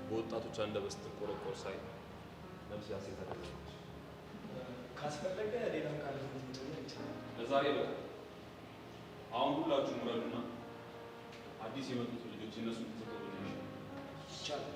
በወጣቶች አንደበት ስትቆረቆር ሳይ ነፍስ ያሴታል። ካስፈለገ ሌላም ካለ ለዛሬ በቃ አሁን ሁላችሁም ውረዱና አዲስ የመጡት ልጆች እነሱን ተሰጥቶ ይሻላል።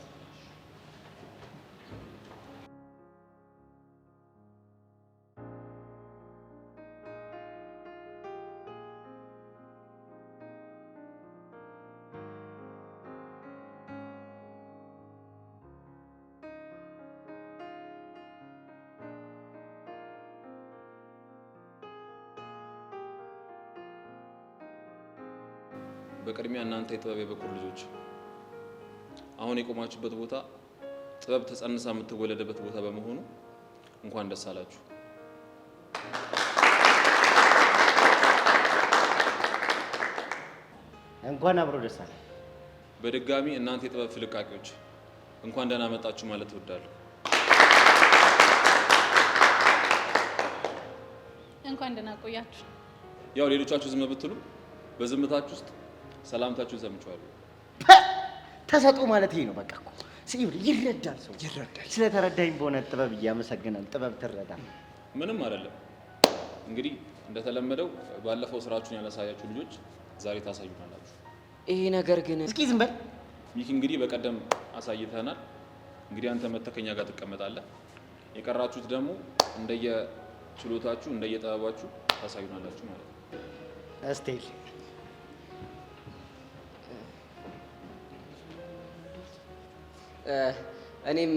በቅድሚያ እናንተ የጥበብ የበኩር ልጆች አሁን የቆማችሁበት ቦታ ጥበብ ተጸንሳ የምትወለድበት ቦታ በመሆኑ እንኳን ደስ አላችሁ። እንኳን አብሮ ደስ አለ። በድጋሚ እናንተ የጥበብ ፍልቃቂዎች እንኳን ደህና መጣችሁ ማለት እወዳለሁ። እንኳን ደህና ቆያችሁ። ያው ሌሎቻችሁ ዝም ብትሉ በዝምታችሁ ውስጥ ሰላምታችሁን ሰምቻለሁ። ተሰጥኦ ማለት ይሄ ነው። በቃ እኮ ይረዳል፣ ሰው ይረዳል። ስለተረዳኝ በሆነ ጥበብ እያመሰግናል። ጥበብ ትረዳ። ምንም አይደለም። እንግዲህ እንደተለመደው ባለፈው ስራችሁን ያላሳያችሁ ልጆች ዛሬ ታሳዩናላችሁ። ይሄ ነገር ግን እስኪ ዝም በል ሚኪ። እንግዲህ በቀደም አሳይተናል። እንግዲህ አንተ መተከኛ ጋር ትቀመጣለህ። የቀራችሁት ደግሞ እንደየችሎታችሁ እንደየጥበባችሁ ታሳዩናላችሁ ማለት ነው። እስቴል እኔም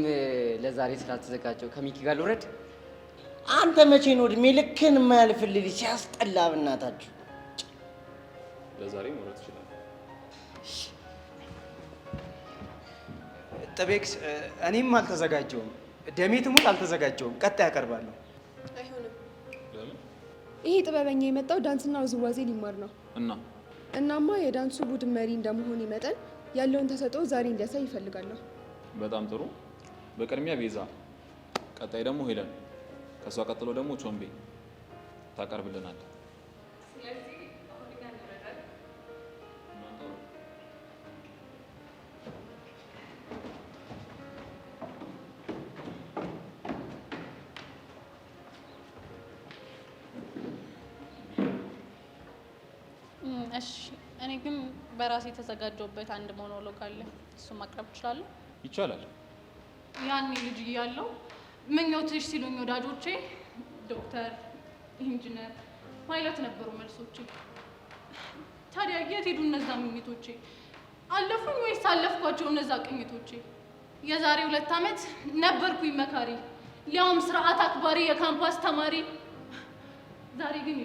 ለዛሬ ስላልተዘጋጀው ከሚኪ ጋር ልውረድ። አንተ መቼ ነው እድሜ ልክን የማያልፍልህ? ሲያስጠላ በእናታችሁ። ለዛሬ መውረድ ትችላለህ። ጥቤክስ እኔም አልተዘጋጀውም። ደሜ ትሙት አልተዘጋጀውም። ቀጣይ ያቀርባለሁ። አይሆንም። ለምን? ይሄ ጥበበኛ የመጣው ዳንስና ውዝዋዜ ሊማር ነው። እናማ የዳንሱ ቡድን መሪ እንደመሆኔ መጠን ያለውን ተሰጥኦ ዛሬ እንዲያሳይ ይፈልጋለሁ። በጣም ጥሩ። በቅድሚያ ቤዛ፣ ቀጣይ ደግሞ ሄለን፣ ከሷ ቀጥሎ ደግሞ ቾምቤ ታቀርብልናል። ስለዚህ አሁን ጋር እንረዳለን። እሺ፣ እኔ ግን በራሴ የተዘጋጀውበት አንድ ሞኖሎግ አለ። እሱን ማቅረብ እችላለሁ? ይቻላል። ያኔ ልጅ እያለሁ ምኞትሽ ሲሉኝ ወዳጆቼ ዶክተር፣ ኢንጂነር፣ ፓይለት ነበሩ መልሶቼ። ታዲያ የት ሄዱ እነዛ ምኞቶቼ? አለፉኝ ወይስ አለፍኳቸው እነዛ ቅኝቶቼ? የዛሬ 2 ዓመት ነበርኩኝ መካሪ፣ ሊያውም ስርዓት አክባሪ የካምፓስ ተማሪ። ዛሬ ግን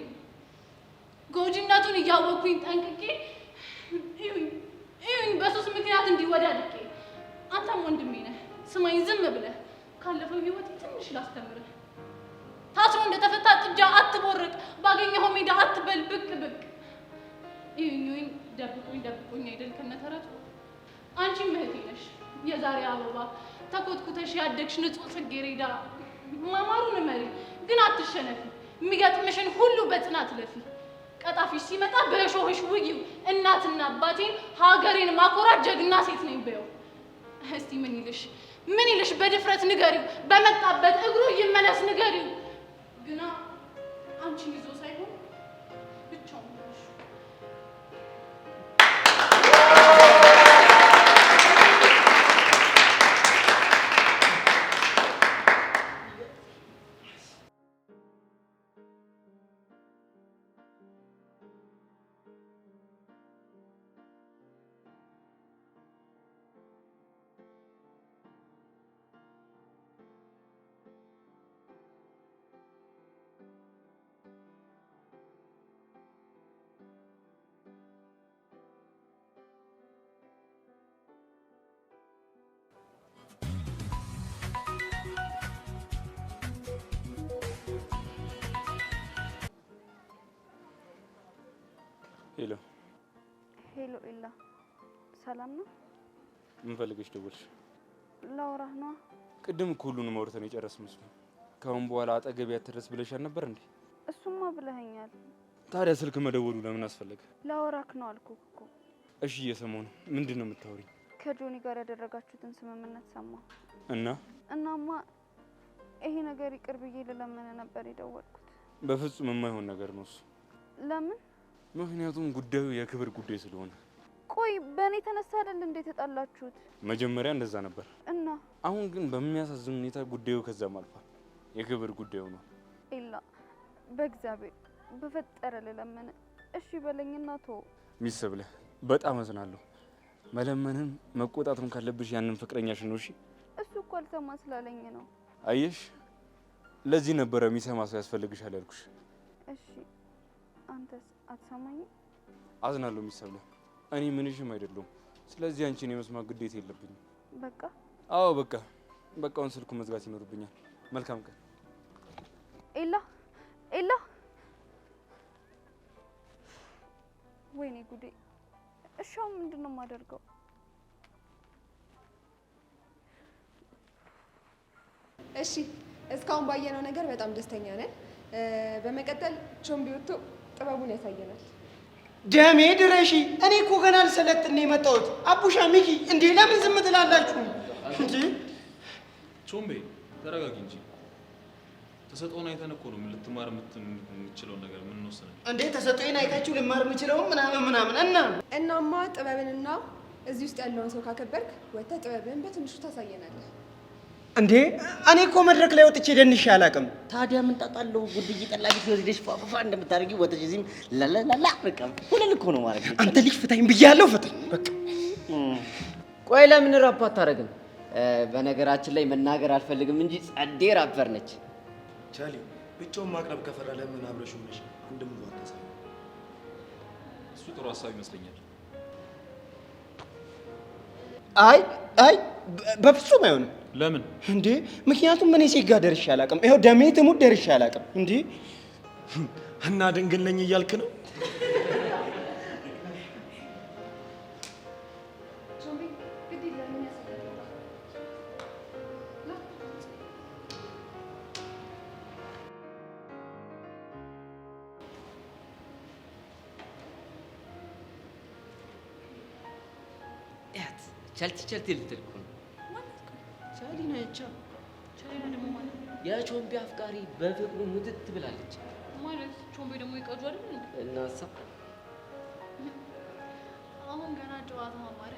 ጎጂነቱን እያወቅኩኝ ጠንቅቄ እዩኝ በሱስ ምክንያት እንዲወዳድቄ። አንተም ወንድሜ ነህ፣ ስማኝ ዝም ብለህ ካለፈው ህይወት ትንሽ ላስተምርህ። ታስሮ እንደተፈታ አትፈታ ጥጃ አትቦርቅ ባገኘኸው ሜዳ አትበል ብቅ ብቅ ይሁኝ ደብቁኝ አይደል ከነተረቱ አንቺ እህቴ ነሽ የዛሬ አበባ ተኮትኩተሽ ያደግሽ ንጹህ ጽጌረዳ ማማሩን መሪ ግን አትሸነፊ የሚገጥምሽን ሁሉ በጽናት ለፊ ቀጣፊሽ ሲመጣ በሾህሽ ውጊው እናትና አባቴን ሀገሬን ማኮራት ጀግና ሴት ነኝ በይው እስቲ ምን ይልሽ በድፍረት ንገሪው በመጣበት እግሩ ይመለስ ንገሪው ግና አንቺን ይዞ ሳይሆን ብቻውን ነሽ ሄሎ ኤላ ሰላም ነው? ምን ፈልገሽ ደወልሽ? ላውራህ ነው። ቅድም እኮ ሁሉንም አውርተን የጨረስን መስሎኝ። ከአሁን በኋላ አጠገቤ አትድረስ ብለሻል ነበር እንዴ? እሱማ ብለኸኛል። ታዲያ ስልክ መደወሉ ለምን አስፈለገ? ላውራክ ነው አልኩህ እኮ። እሺ እየሰማሁ ነው። ምንድን ነው የምታወሪኝ? ከጆኒ ጋር ያደረጋችሁትን ስምምነት ሰማሁ እናማ ይሄ ነገር ይቅር ብዬ ልለምን ነበር የደወልኩት። በፍጹም የማይሆን ነገር ነው እሱ። ለምን? ምክንያቱም ጉዳዩ የክብር ጉዳይ ስለሆነ። ቆይ በእኔ ተነሳ አይደል እንዴ ተጣላችሁት? መጀመሪያ እንደዛ ነበር እና አሁን ግን በሚያሳዝን ሁኔታ ጉዳዩ ከዛም አልፏል። የክብር ጉዳዩ ነው። ኤላ በእግዚአብሔር በፈጠረ ልለምን እሺ በለኝና ተው። ሚስብለ በጣም አዝናለሁ። መለመንም መቆጣትም ካለብሽ ያንን ፍቅረኛሽ ነው። እሺ እሱ እኮ አልሰማ ስላለኝ ነው። አየሽ ለዚህ ነበረ የሚሰማ ሰው ያስፈልግሻል ያልኩሽ። እሺ አንተስ አትሰማኝም? አዝናለሁ ሚስብለ እኔ ምንሽም አይደለሁም። ስለዚህ አንቺን የመስማት ግዴታ የለብኝም። በቃ አዎ በቃውን ስልኩ መዝጋት ይኖርብኛል። መልካም ቀን። ኤላ ወይኔ ጉዴ። እሺ አሁን ምንድን ነው የማደርገው? እሺ እስካሁን ባየነው ነገር በጣም ደስተኛ ነን። በመቀጠል ቾምቢ ወጥቶ ጥበቡን ያሳየናል። ደሜ ድረሺ። እኔ እኮ ገና ልሰለጥን ነው የመጣሁት። አቡሻ ሚኪ እንዴ ለምን ዝም ትላላችሁ እንጂ? ቾምቤ ተረጋጊ እንጂ። ተሰጥኦን አይተን እኮ ነው ልትማር የምትችለውን ነገር ምን ነው ሰነ እንዴ? ተሰጥኦን አይታችሁ ልማር የምችለው ምናምን እናማ ጥበብንና እዚህ ውስጥ ያለውን ሰው ካከበርክ ወጥተህ ጥበብን በትንሹ ታሳየናለህ። እንዴ እኔ እኮ መድረክ ላይ ወጥቼ ደንሼ አላውቅም። ታዲያ ምን ጣጣለው? ጉድይ ጠላ ቤት ወስደሽ ፏፏ እንደምታደርጊ ወጥቼ እዚህም ላላላ በቃ ሁሉን እኮ ነው ማለት ነው። አንተ ልጅ ፍታኝ ብያለሁ፣ ፍታኝ በቃ። ቆይ ለምን ራፕ አታረግም? በነገራችን ላይ መናገር አልፈልግም እንጂ ጸዴ ራፐር ነች። ቻሊ ብቻውን ማቅረብ ከፈራ ለምን አብረሽ ሆነሽ አንድም ነው አታሳይ። እሱ ጥሩ ሀሳብ ይመስለኛል። አይ በፍጹም አይሆንም። ለምን እንዴ? ምክንያቱም እኔ ሴት ጋር ደርሼ አላውቅም። ይኸው ደሜ ትሙት ደርሼ አላውቅም። እንዴ እና ድንግል ነኝ እያልክ ነው? ቸልቲ ልትል እኮ ነው። ቻሊ ነች። ቻሊና ደግሞ ማለት የቾምቤ አፍቃሪ በፍቅሩ ሙትት ብላለች ማለት። ቾምቤ ደግሞ ይቀዱ አይደል እናሳ አሁን ገና ጨዋታ ማማረ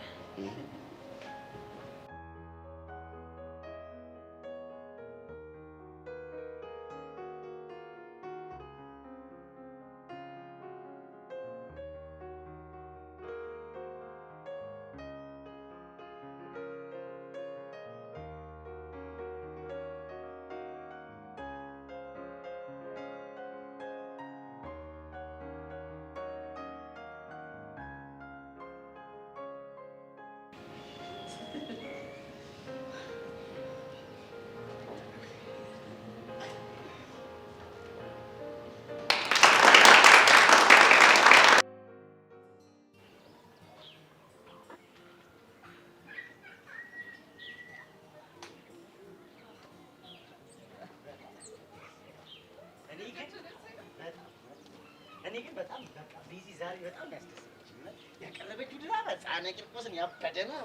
እኔ ግን በጣም በቃ ቤዚ ዛሬ በጣም ያስደሰተችኝ ያቀረበችው ድራማ ሕፃነ ቂርቆስን ያበደ ነው።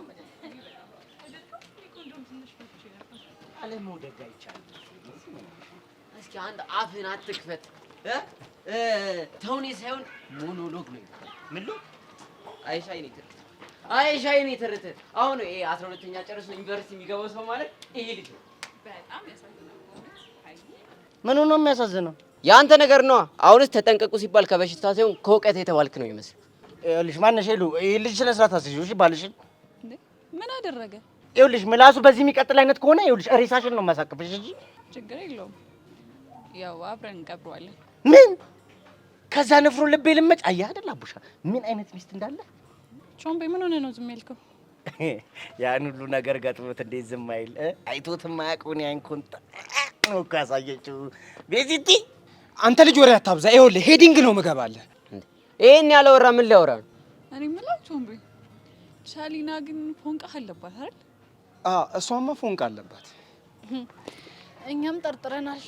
አለመውደድ አይቻልም። እስኪ አንድ አፍህን አትክፈት። ተውኔት ሳይሆን ሞኖሎግ ነው። ምን ሎ አይሻ የኔ ትርት አሁን ይሄ 12ኛ ጨርሶ ዩኒቨርሲቲ የሚገባው ሰው ማለት ይሄ ልጅ ነው። በጣም ያሳዝናል። ምኑ ነው የሚያሳዝነው? ያንተ ነገር ነው። አሁንስ ተጠንቀቁ ሲባል ከበሽታ ሳይሆን ከእውቀት የተባልክ ነው ይመስል። ይኸውልሽ ማነሽ ሄሉ ይሄ ልጅ ስነ ስርዓት አስይዥው እሺ። ባልሽን እንዴ ምን አደረገ? ይኸውልሽ ምላሱ በዚህ የሚቀጥል አይነት ከሆነ ይኸውልሽ ሬሳሽን ነው የማሳቅፍሽ እንጂ ችግር የለውም። ያው አብረን እንቀብረዋለን። ምን ከዛ ንፍሮ ልቤ ልመጭ። አየህ አይደል አቡሻ ምን አይነት ሚስት እንዳለ። ቾምቤ ምን ሆነ ነው ዝም ያልከው? ያን ሁሉ ነገር ገጥሞት እንዴት ዝም አይል? አይቶት የማያውቀውን ያን ኮንታ ነው እኮ ያሳየችው ቤዚቲ። አንተ ልጅ ወሬ አታብዛ። ይኸውልህ ሄዲንግ ነው ምገባለህ። ይሄን ያላወራ ምን ሊያወራ ነው? እኔ የምለው ቾምቤ ቻሊና ግን ፎንቃ አለባት አይደል? እሷማ ፎንቃ አለባት። እኛም ጠርጥረናል።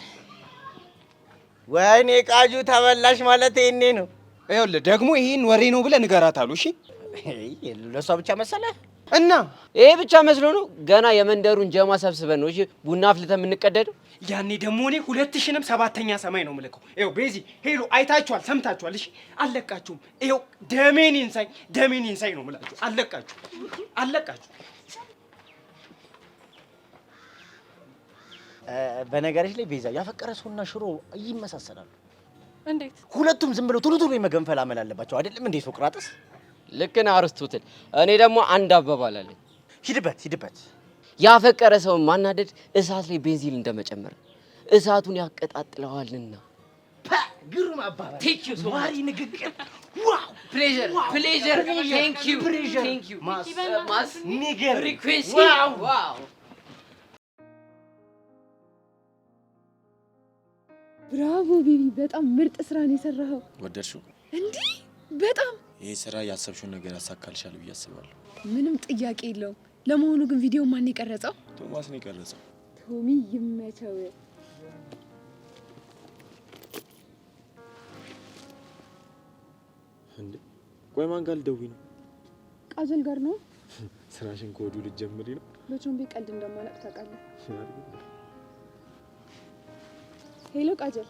ወይኔ ቃጁ ተበላሽ ማለት ይሄኔ ነው። ይኸውልህ ደግሞ ይሄን ወሬ ነው ብለህ ንገራት አሉ። እሺ ለእሷ ብቻ መሰለህ? እና ይሄ ብቻ መስሎ ነው? ገና የመንደሩን ጀማ ሰብስበን ነው እሺ ቡና አፍልተን የምንቀደደው። ያኔ ደግሞ እኔ 2000ንም 7ኛ ሰማይ ነው የምልከው። ይኸው ቤዚ ሄሎ አይታችኋል፣ ሰምታችኋል። እሺ አለቃችሁም። ይኸው ደሜን ይንሳኝ ነው የምላችሁ። አለቃችሁ። በነገርሽ ላይ ቤዛ ያፈቀረ ሰውና ሽሮ ይመሳሰላሉ። እንዴት? ሁለቱም ዝም ብለው ቶሎ የመገንፈል አመል አለባቸው አይደለም እንዴ ሶቅራጥስ? ልክ ነህ አርስቶትል። እኔ ደግሞ አንድ አባባል አለኝ። ሂድበት። ያፈቀረ ሰውን ማናደድ እሳት ላይ ቤንዚን እንደመጨመር እሳቱን ያቀጣጥለዋልና። ግሩም አባባል። ቴንክ ዩ ሶ ማች ንግግር። ዋው ፕሌዠር ቴንክ ዩ ማስ ኒገር ሪኩዌስት ዋው ብራቮ ቤቢ፣ በጣም ምርጥ ስራ ነው የሰራኸው። ወደድሽው? እንዲህ በጣም ይሄ ስራ ያሰብሽውን ነገር ያሳካልሻል ብዬ አስባለሁ። ምንም ጥያቄ የለውም። ለመሆኑ ግን ቪዲዮ ማን የቀረጸው? ቶማስ ነው የቀረጸው። ቶሚ ይመቸው። እንዴ ቆይ ማን ጋር ልደውይ ነው? ቃጀል ጋር ነው። ስራሽን ከወዲሁ ልትጀምሪ ነው? በቾምቤ ቀልድ እንደማላቅ ታውቃለህ። ሄሎ ቃጀል